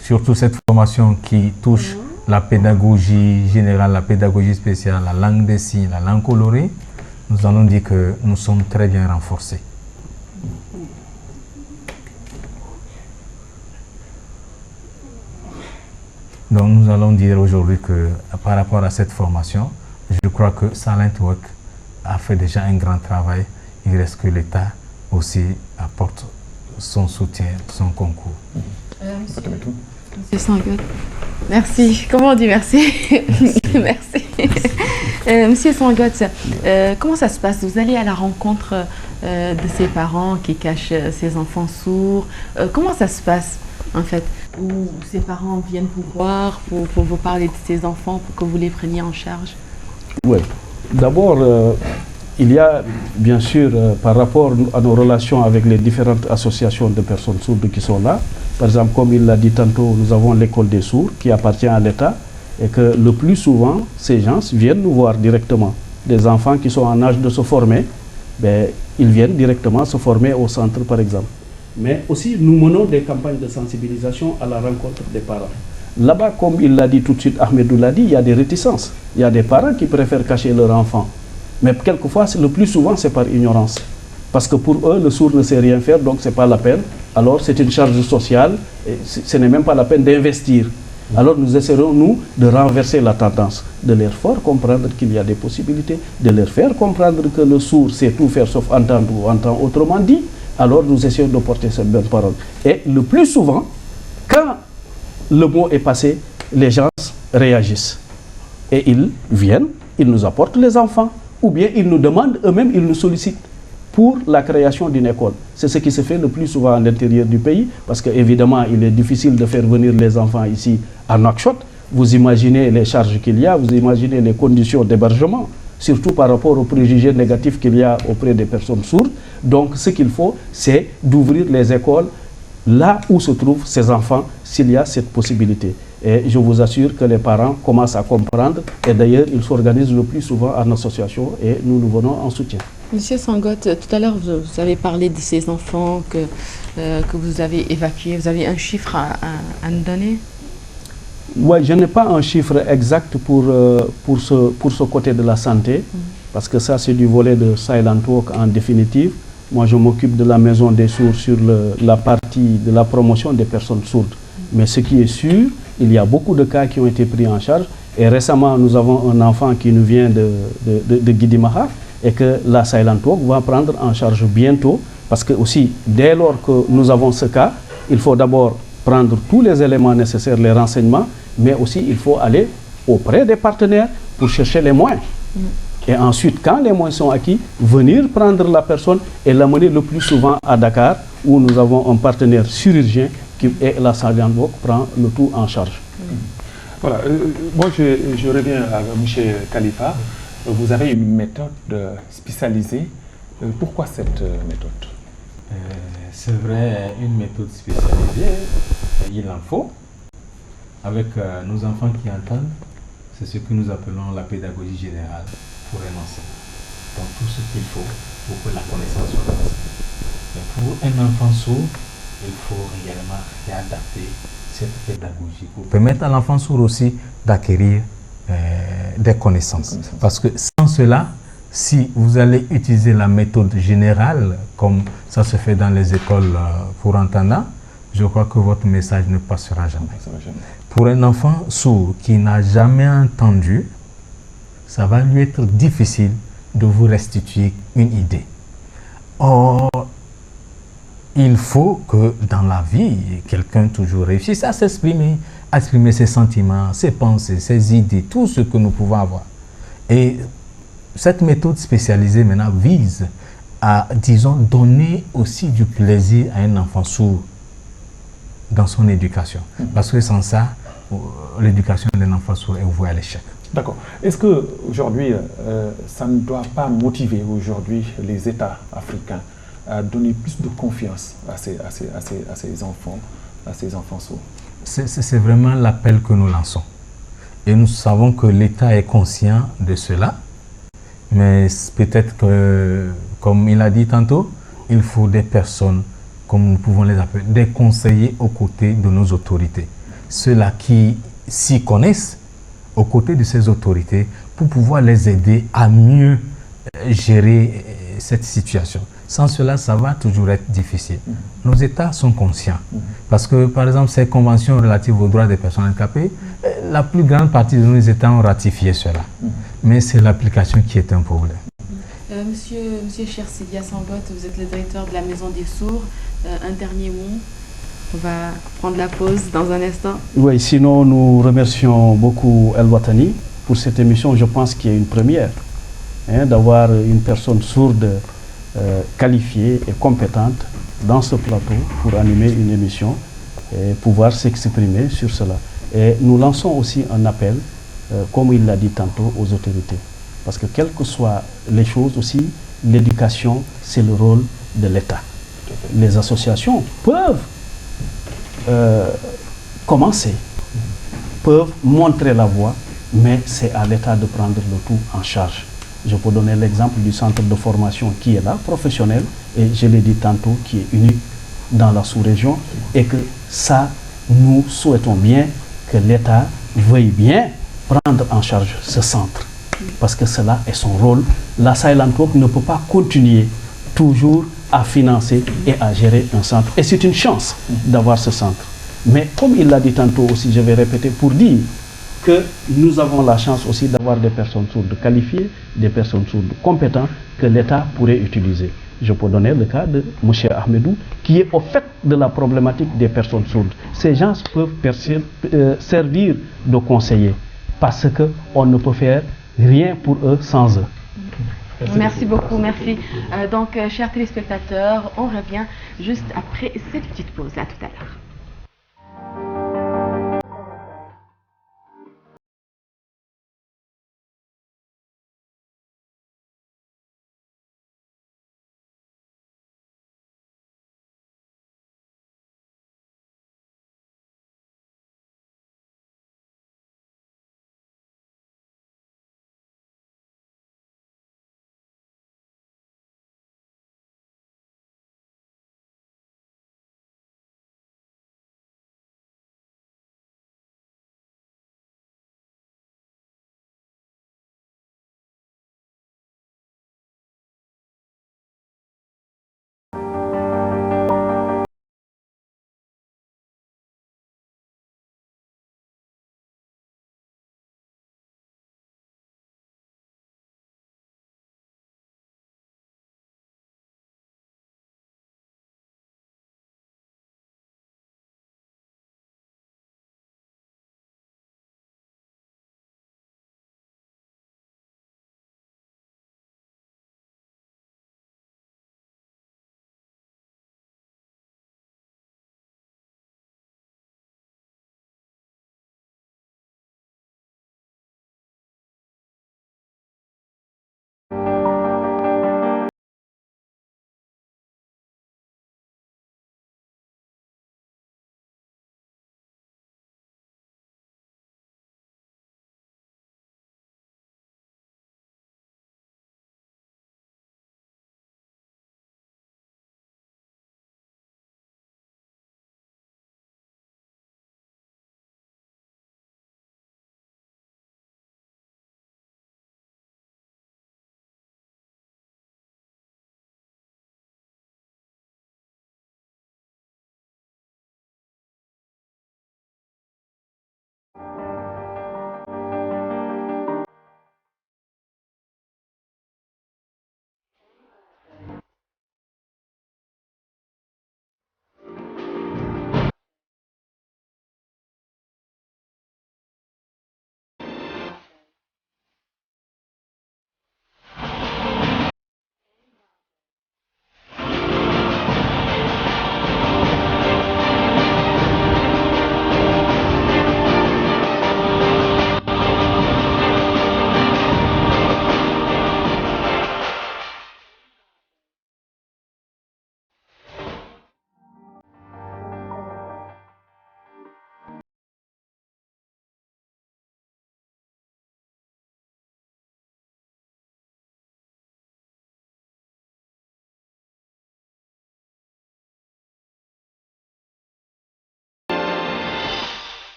surtout cette formation qui touche la pédagogie générale, la pédagogie spéciale, la langue des signes, la langue colorée, nous allons dire que nous sommes très bien renforcés. Donc nous allons dire aujourd'hui que par rapport à cette formation, je crois que Silent Walk a fait déjà un grand travail. Il reste que l'État aussi apporte son soutien, son concours. Monsieur Sangotte. Merci. Comment on dit merci? Merci. Monsieur Sangotte, comment ça se passe? Vous allez à la rencontre de ces parents qui cachent ces enfants sourds. Comment ça se passe en fait? Où ces parents viennent vous voir pour vous parler de ces enfants, pour que vous les preniez en charge? Oui. D'abord, il y a bien sûr, par rapport à nos relations avec les différentes associations de personnes sourdes qui sont là, par exemple, comme il l'a dit tantôt, nous avons l'école des sourds qui appartient à l'État et que le plus souvent, ces gens viennent nous voir directement. Des enfants qui sont en âge de se former, ben, ils viennent directement se former au centre, par exemple. Mais aussi, nous menons des campagnes de sensibilisation à la rencontre des parents. Là-bas, comme il l'a dit tout de suite, Ahmedou l'a dit, il y a des réticences. Il y a des parents qui préfèrent cacher leur enfant. Mais quelquefois, le plus souvent, c'est par ignorance. Parce que pour eux, le sourd ne sait rien faire, donc ce n'est pas la peine. Alors, c'est une charge sociale, et ce n'est même pas la peine d'investir. Alors, nous essaierons, nous, de renverser la tendance, de leur faire comprendre qu'il y a des possibilités, de leur faire comprendre que le sourd sait tout faire sauf entendre ou entendre autrement dit. Alors, nous essayons de porter cette bonne parole. Et le plus souvent, quand le mot est passé, les gens réagissent. Et ils viennent, ils nous apportent les enfants, ou bien ils nous demandent eux-mêmes, ils nous sollicitent pour la création d'une école. C'est ce qui se fait le plus souvent à l'intérieur du pays, parce qu'évidemment, il est difficile de faire venir les enfants ici à Nouakchott. Vous imaginez les charges qu'il y a, vous imaginez les conditions d'hébergement, surtout par rapport aux préjugés négatifs qu'il y a auprès des personnes sourdes. Donc, ce qu'il faut, c'est d'ouvrir les écoles là où se trouvent ces enfants, s'il y a cette possibilité. Et je vous assure que les parents commencent à comprendre, et d'ailleurs, ils s'organisent le plus souvent en association, et nous nous venons en soutien. Monsieur Sangotte, tout à l'heure, vous avez parlé de ces enfants que vous avez évacués. Vous avez un chiffre à nous donner? Oui, je n'ai pas un chiffre exact pour ce côté de la santé, parce que ça, c'est du volet de Silent Walk en définitive. Moi, je m'occupe de la maison des sourds sur la partie de la promotion des personnes sourdes. Mais ce qui est sûr, il y a beaucoup de cas qui ont été pris en charge. Et récemment, nous avons un enfant qui nous vient de Guidimaha et que la Silent Walk va prendre en charge bientôt. Parce que aussi, dès lors que nous avons ce cas, il faut d'abord prendre tous les éléments nécessaires, les renseignements, mais aussi il faut aller auprès des partenaires pour chercher les moyens. Et ensuite, quand les moyens sont acquis, venir prendre la personne et l'amener le plus souvent à Dakar, où nous avons un partenaire chirurgien et la Silent Walk prend le tout en charge. Voilà, moi je reviens à M. Khalifa. Vous avez une méthode spécialisée. Pourquoi cette méthode? C'est vrai, une méthode spécialisée, il en faut. Avec nos enfants qui entendent, c'est ce que nous appelons la pédagogie générale pour un enseignant. Donc tout ce qu'il faut pour que la connaissance soit passée. Mais pour un enfant sourd, il faut réellement réadapter cette pédagogie pour permettre à l'enfant sourd aussi d'acquérir des connaissances. Parce que sans cela, si vous allez utiliser la méthode générale, comme ça se fait dans les écoles pour entendants, je crois que votre message ne passera jamais. Pour un enfant sourd qui n'a jamais entendu, ça va lui être difficile de vous restituer une idée. Or, il faut que dans la vie, quelqu'un toujours réussisse à s'exprimer, à exprimer ses sentiments, ses pensées, ses idées, tout ce que nous pouvons avoir. Et cette méthode spécialisée maintenant vise à, disons, donner aussi du plaisir à un enfant sourd dans son éducation. Parce que sans ça, l'éducation d'un enfant sourd est vouée à l'échec. D'accord. Est-ce qu'aujourd'hui, ça ne doit pas motiver aujourd'hui les États africains à donner plus de confiance à ces enfants sourds? C'est vraiment l'appel que nous lançons. Et nous savons que l'État est conscient de cela. Mais peut-être que, comme il a dit tantôt, il faut des personnes, comme nous pouvons les appeler, des conseillers aux côtés de nos autorités. Ceux-là qui s'y connaissent aux côtés de ces autorités pour pouvoir les aider à mieux gérer cette situation. Sans cela, ça va toujours être difficile. Nos États sont conscients. Parce que, par exemple, ces conventions relatives aux droits des personnes handicapées, la plus grande partie de nos États ont ratifié cela. Mais c'est l'application qui est un problème. Monsieur Chersidia Sangot, vous êtes le directeur de la Maison des Sourds. Un dernier mot. On va prendre la pause dans un instant. Oui, sinon nous remercions beaucoup El Watani pour cette émission. Je pense qu'il y a une première, d'avoir une personne sourde, qualifiée et compétente dans ce plateau pour animer une émission et pouvoir s'exprimer sur cela. Et nous lançons aussi un appel, comme il l'a dit tantôt, aux autorités. Parce que quelles que soient les choses aussi, l'éducation, c'est le rôle de l'État. Les associations peuvent commencer, peuvent montrer la voie, mais c'est à l'État de prendre le tout en charge. Je peux donner l'exemple du centre de formation qui est là, professionnel, et je l'ai dit tantôt, qui est unique dans la sous-région, et que ça, nous souhaitons bien que l'État veuille bien prendre en charge ce centre, parce que cela est son rôle. La Silent Walk ne peut pas continuer toujours à financer et à gérer un centre. Et c'est une chance d'avoir ce centre. Mais comme il l'a dit tantôt aussi, je vais répéter pour dire que nous avons la chance aussi d'avoir des personnes sourdes qualifiées, des personnes sourdes compétentes que l'État pourrait utiliser. Je peux donner le cas de M. Ahmedou, qui est au fait de la problématique des personnes sourdes. Ces gens peuvent servir de conseillers parce qu'on ne peut faire rien pour eux sans eux. Merci beaucoup, merci. Donc, chers téléspectateurs, on revient juste après cette petite pause. À tout à l'heure.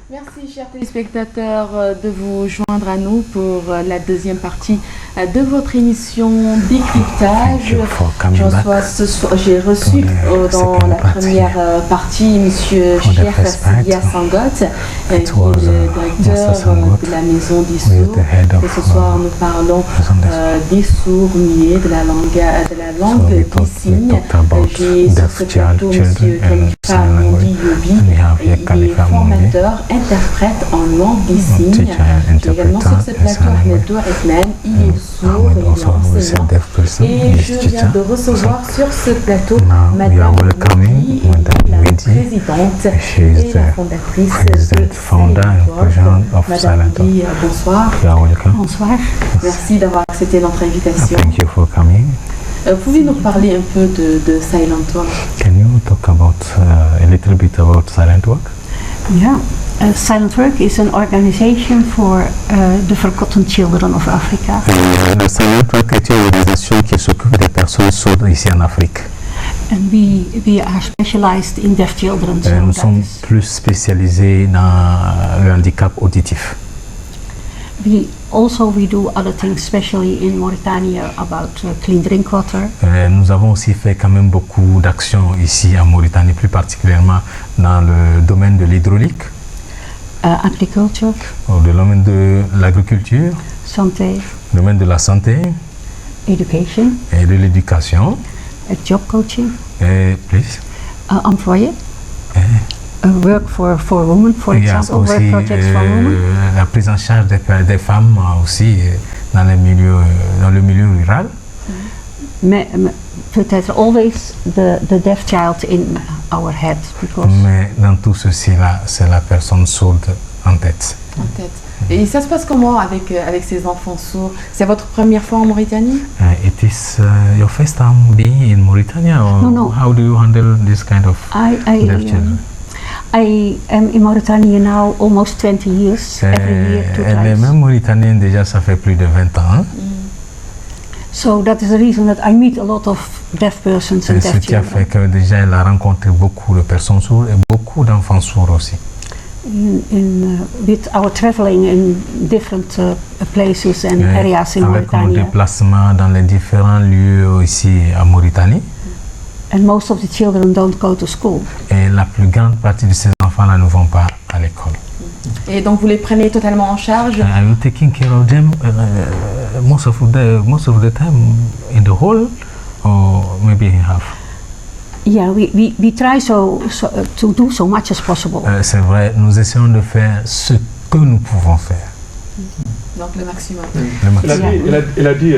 Merci, chers téléspectateurs, de vous joindre à nous pour la deuxième partie de votre émission Décryptage. J'ai reçu dans la première partie M. Cheikh Sidia Sangot, qui est le directeur de la Maison des Sourds. Et ce soir, nous parlons des sourds muets, de la langue des signes. J'ai sur ce plateau M. Khalifa Mondi Yobi, il est formateur, interprète en langue des signes. J'ai également sur ce plateau Ahmed Douarethman, il est sourd, il est enseignant. Et je viens de recevoir sur ce plateau Madame Moudi, la présidente et la fondatrice de Madame Moudi, bonsoir. Bonsoir. Merci d'avoir accepté notre invitation. Thank you for coming. Pouvez nous parler un peu de Silent Work? Can you talk about a little bit about Silent Work? Yeah, Silent Work is an organization for the forgotten children of Africa. Le Silent Work est une organisation qui s'occupe des personnes sourdes ici en Afrique. And we are specialized in deaf children. So Nous sommes plus spécialisés dans le handicap auditif. We do other things, especially in Mauritania, about clean drink water. Nous avons aussi fait quand même beaucoup d'actions ici en Mauritanie, plus particulièrement dans le domaine de l'hydraulique, agriculture, le domaine de l'agriculture, santé, le domaine de la santé, education, et de l'éducation, job coaching, please. Employer. Work for women, for example, work projects for women. La prise en charge des femmes aussi dans le milieu rural. Mais peut-être always the deaf child in our head, because. Mais dans tout ceci là, c'est la personne sourde en tête. En tête. Et ça se passe comment avec ces enfants sourds? C'est votre première fois en Mauritanie? It is your first time being in Mauritania, or no. How do you handle this kind of deaf children? I am in Mauritania now almost 20 years, every year, 2 times. Elle est même mauritanienne déjà, ça fait plus de 20 ans. So that is the reason that I meet a lot of deaf persons and deaf children. Ce qui a fait que déjà elle a rencontré beaucoup de personnes sourdes et beaucoup d'enfants sourds aussi. With our traveling in different places and areas in Mauritania. Avec nos déplacements dans les différents lieux ici en Mauritanie. And most of the children don't go to school. Et la plus grande partie de ces enfants-là ne vont pas à l'école. Et donc vous les prenez totalement en charge? Are you taking care of them most of the time in the whole, or maybe in half? Yeah, we try to do so much as possible. C'est vrai, nous essayons de faire ce que nous pouvons faire. Donc le maximum. Elle a dit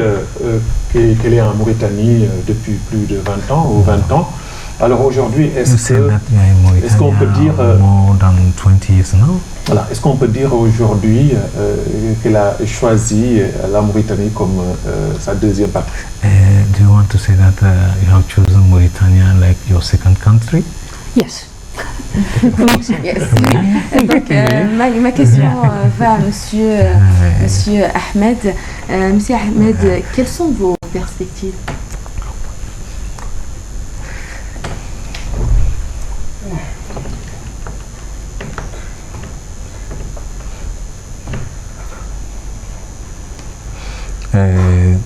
qu'elle est en Mauritanie depuis plus de 20 ans ou 20 ans. Alors aujourd'hui, est-ce qu'on peut dire voilà, est-ce qu'on peut dire aujourd'hui qu'elle a choisi la Mauritanie comme sa deuxième patrie? Do you want to say that you have chosen Mauritania like your second country? Yes. Yes. Donc, ma question va à monsieur Ahmed. Monsieur Ahmed, quelles sont vos perspectives?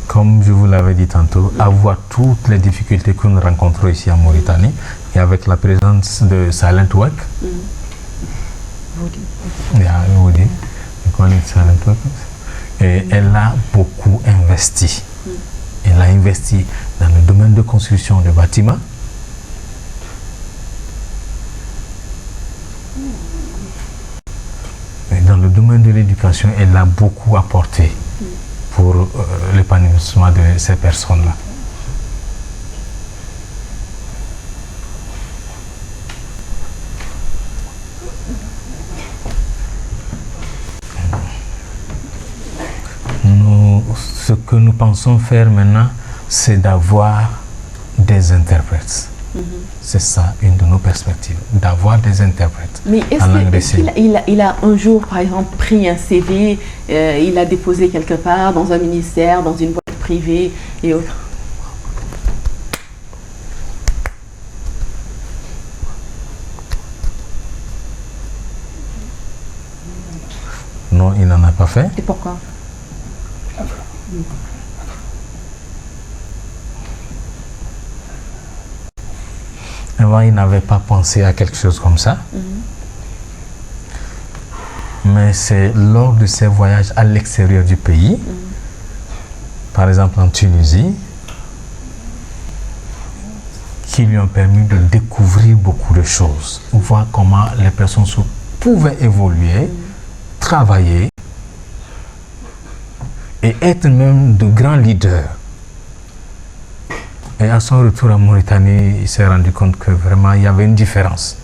Comme je vous l'avais dit tantôt, avoir toutes les difficultés que nous rencontrons ici en Mauritanie, et avec la présence de Silent Work, et elle a beaucoup investi. Elle a investi dans le domaine de construction de bâtiments. Et dans le domaine de l'éducation, elle a beaucoup apporté pour l'épanouissement de ces personnes-là. Ce que nous pensons faire maintenant, c'est d'avoir des interprètes. C'est ça, une de nos perspectives, d'avoir des interprètes. Mais est-ce qu'il a un jour, par exemple, pris un CV, il l'a déposé quelque part, dans un ministère, dans une boîte privée et autres? Non, il n'en a pas fait. Et pourquoi? Avant, il n'avait pas pensé à quelque chose comme ça. Mais c'est lors de ses voyages à l'extérieur du pays, par exemple en Tunisie, qui lui ont permis de découvrir beaucoup de choses, voir comment les personnes pouvaient évoluer, travailler et être même de grands leaders. Et à son retour en Mauritanie, il s'est rendu compte que vraiment il y avait une différence.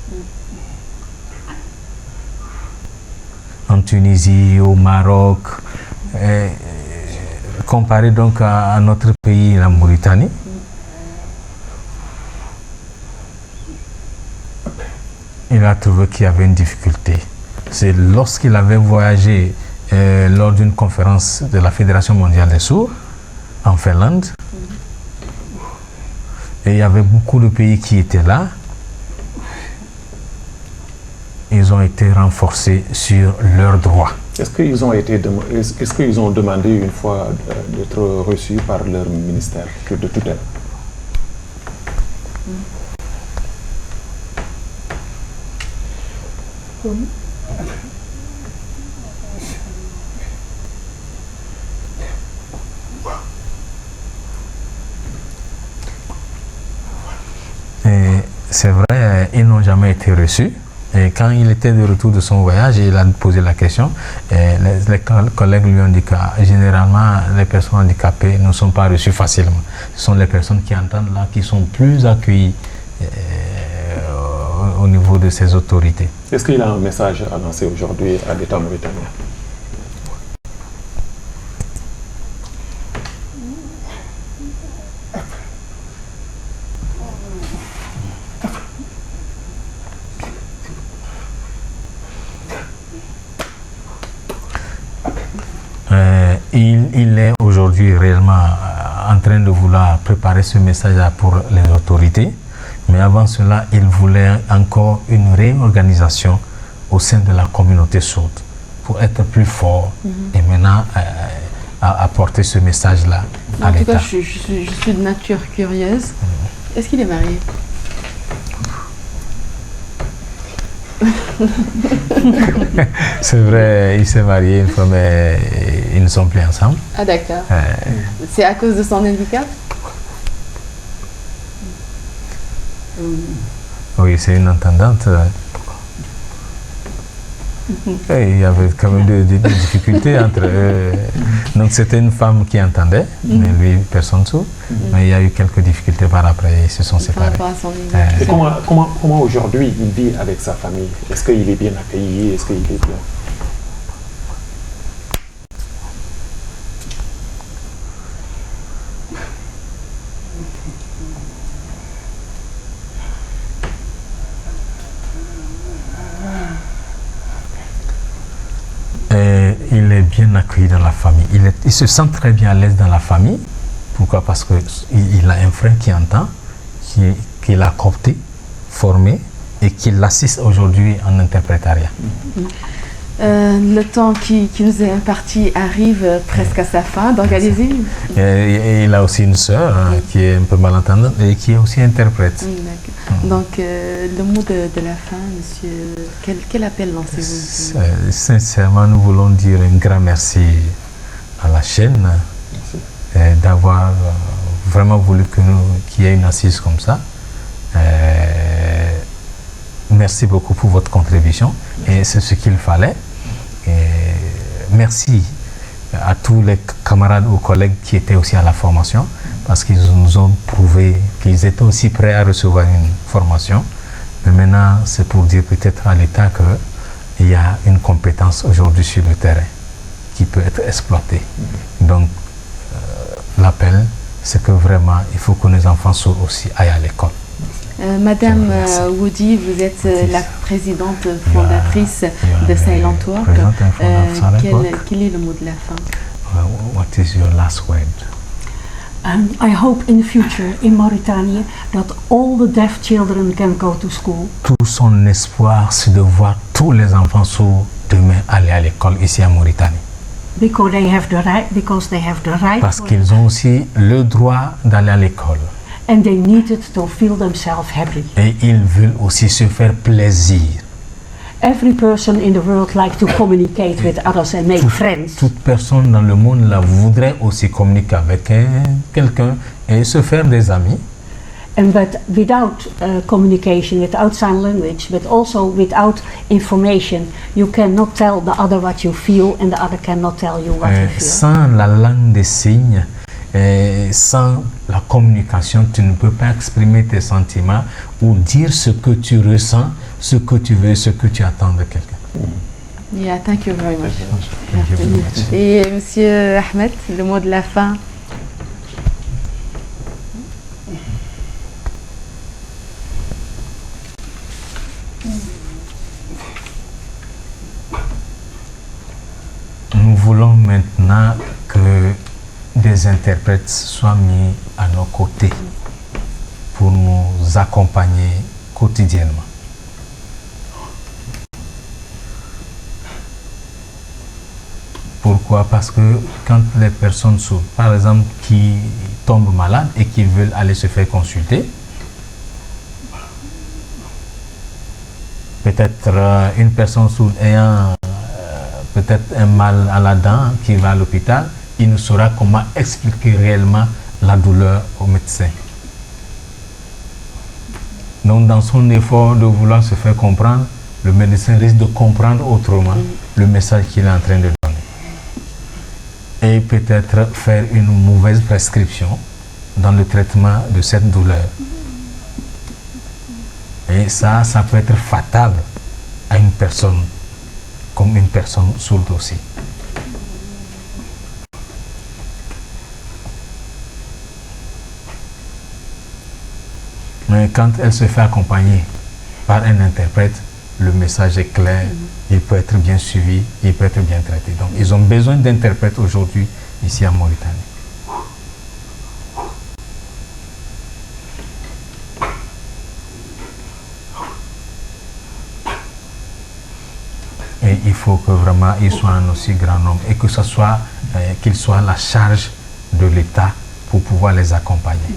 En Tunisie, au Maroc, comparé donc à notre pays, la Mauritanie, il a trouvé qu'il y avait une difficulté. C'est lorsqu'il avait voyagé lors d'une conférence de la Fédération mondiale des sourds en Finlande, et il y avait beaucoup de pays qui étaient là. Ils ont été renforcés sur leurs droits. Est-ce qu'ils ont demandé une fois d'être reçus par leur ministère de tutelle? Et c'est vrai, ils n'ont jamais été reçus. Et quand il était de retour de son voyage, il a posé la question. Et les collègues lui ont dit que généralement, les personnes handicapées ne sont pas reçues facilement. Ce sont les personnes qui entendent là, qui sont plus accueillies au niveau de ces autorités. Est-ce qu'il a un message à lancer aujourd'hui à l'État mauritanien? Il est aujourd'hui réellement en train de vouloir préparer ce message pour les autorités, mais avant cela, il voulait encore une réorganisation au sein de la communauté sourde pour être plus fort et maintenant apporter ce message-là à l'État. En tout cas, je suis de nature curieuse. Est-ce qu'il est marié? C'est vrai, il s'est marié une fois, mais ils ne sont plus ensemble. Ah d'accord. C'est à cause de son handicap? Oui, c'est une entendante. Et il y avait quand même des difficultés entre eux. Donc c'était une femme qui entendait, mais lui, personne sourd. Mais il y a eu quelques difficultés par après, ils se sont séparés. Par rapport à son handicap. Et comment aujourd'hui il vit avec sa famille? Est-ce qu'il est bien accueilli? Est-ce qu'il est bien? Il est bien accueilli dans la famille. Il se sent très bien à l'aise dans la famille. Pourquoi? Parce qu'il a un frère qui entend, qui l'a coopté, formé et qui l'assiste aujourd'hui en interprétariat. Le temps qui nous est imparti arrive presque à sa fin, donc allez-y. Et il a aussi une sœur qui est un peu malentendante et qui est aussi interprète. Donc le mot de la fin, monsieur, quel appel lancez-vous? Sincèrement, nous voulons dire un grand merci à la chaîne d'avoir vraiment voulu qu'il y ait une assise comme ça. Merci beaucoup pour votre contribution et c'est ce qu'il fallait. Et merci à tous les camarades ou collègues qui étaient aussi à la formation parce qu'ils nous ont prouvé qu'ils étaient aussi prêts à recevoir une formation. Mais maintenant, c'est pour dire peut-être à l'État qu'il y a une compétence aujourd'hui sur le terrain qui peut être exploitée. Donc, l'appel, c'est que vraiment, il faut que nos enfants soient aussi aillent à l'école. Madame Woody, vous êtes la présidente fondatrice de Silent Work. Quel est le mot de la fin? What is your last word? I hope in the future in Mauritania that all the deaf children can go to school. Tout son espoir, c'est de voir tous les enfants sourds demain aller à l'école ici en Mauritanie. Because they have the right. Parce qu'ils ont aussi le droit d'aller à l'école. And they needed to feel themselves happy. Et ils veulent aussi se faire plaisir. Every person in the world likes to communicate with others and make friends. Toute personne dans le monde là voudrait aussi communiquer avec quelqu'un et se faire des amis. And but without communication, without sign language, but also without information, you cannot tell the other what you feel, and the other cannot tell you what you feel. Sans la langue des signes, sans la communication, tu ne peux pas exprimer tes sentiments ou dire ce que tu ressens, ce que tu veux, ce que tu attends de quelqu'un. Yeah, thank you very much. Thank you very much. Et Monsieur Ahmed, le mot de la fin. Nous voulons maintenant que des interprètes soient mis à nos côtés pour nous accompagner quotidiennement. Pourquoi? Parce que quand les personnes sourdes, par exemple, qui tombent malades et qui veulent aller se faire consulter, peut-être une personne sourde ayant peut-être un mal à la dent qui va à l'hôpital, il ne saura comment expliquer réellement la douleur au médecin. Donc dans son effort de vouloir se faire comprendre, le médecin risque de comprendre autrement le message qu'il est en train de donner. Et peut-être faire une mauvaise prescription dans le traitement de cette douleur. Et ça peut être fatal à une personne, comme une personne sourde aussi. Mais quand elle se fait accompagner par un interprète, le message est clair, il peut être bien suivi, il peut être bien traité. Donc ils ont besoin d'interprètes aujourd'hui ici en Mauritanie. Et il faut que vraiment ils soient un aussi grand nombre et que ce soit qu'ils soient à la charge de l'État pour pouvoir les accompagner.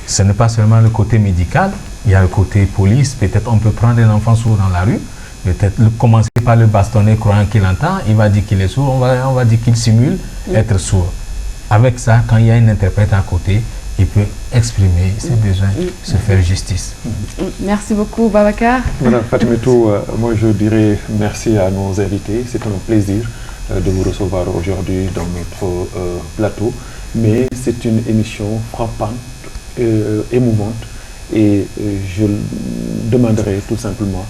Ce n'est pas seulement le côté médical, il y a le côté police. Peut-être on peut prendre un enfant sourd dans la rue, peut-être commencer par le bastonner croyant qu'il entend, il va dire qu'il est sourd, on va dire qu'il simule être sourd. Avec ça, quand il y a un interprète à côté, il peut exprimer ses besoins, se faire justice. Merci beaucoup, Babacar. Voilà, Fatimetou, moi je dirais merci à nos invités. C'est un plaisir de vous recevoir aujourd'hui dans notre plateau. Mais c'est une émission frappante, émouvante. Et je demanderai tout simplement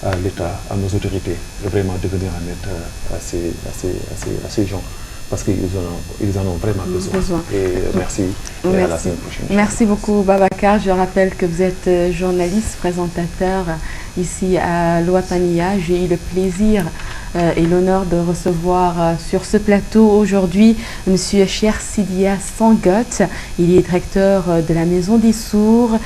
à l'État, à nos autorités, de vraiment de venir en aide à ces gens. Parce qu'ils en ont vraiment besoin. Et merci. Et à la semaine prochaine. Merci beaucoup, Babacar. Je rappelle que vous êtes journaliste, présentateur ici à l'Ouattania. J'ai eu le plaisir et l'honneur de recevoir sur ce plateau aujourd'hui M. Cheikh Sidia Sangot. Il est directeur de la Maison des Sourds.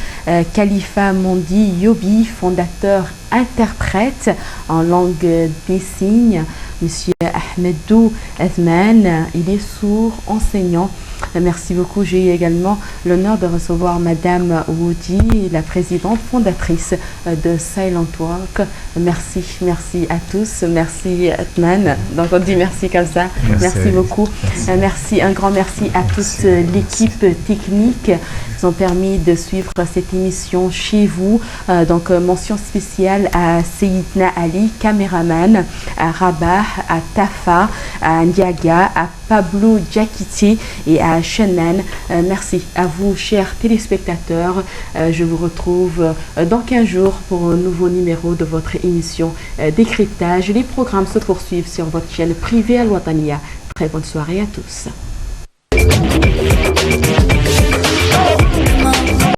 Khalifa Mondi Yobi, fondateur interprète en langue des signes. Monsieur Ahmedou Athman, il est sourd, enseignant. Merci beaucoup. J'ai eu également l'honneur de recevoir Madame Woody, la présidente fondatrice de Silent Work. Merci à tous. Merci Athman. Donc on dit merci comme ça. Merci beaucoup. Merci, un grand merci à toute l'équipe technique qui ont permis de suivre cette émission chez vous. Donc mention spéciale à Seyidna Ali, caméraman, à Rabat, à Tafa, à Ndiaga, à Pablo Diakité et à Shenan. Merci à vous, chers téléspectateurs. Je vous retrouve dans 15 jours pour un nouveau numéro de votre émission Décryptage. Les programmes se poursuivent sur votre chaîne privée à l'Ouattania. Très bonne soirée à tous.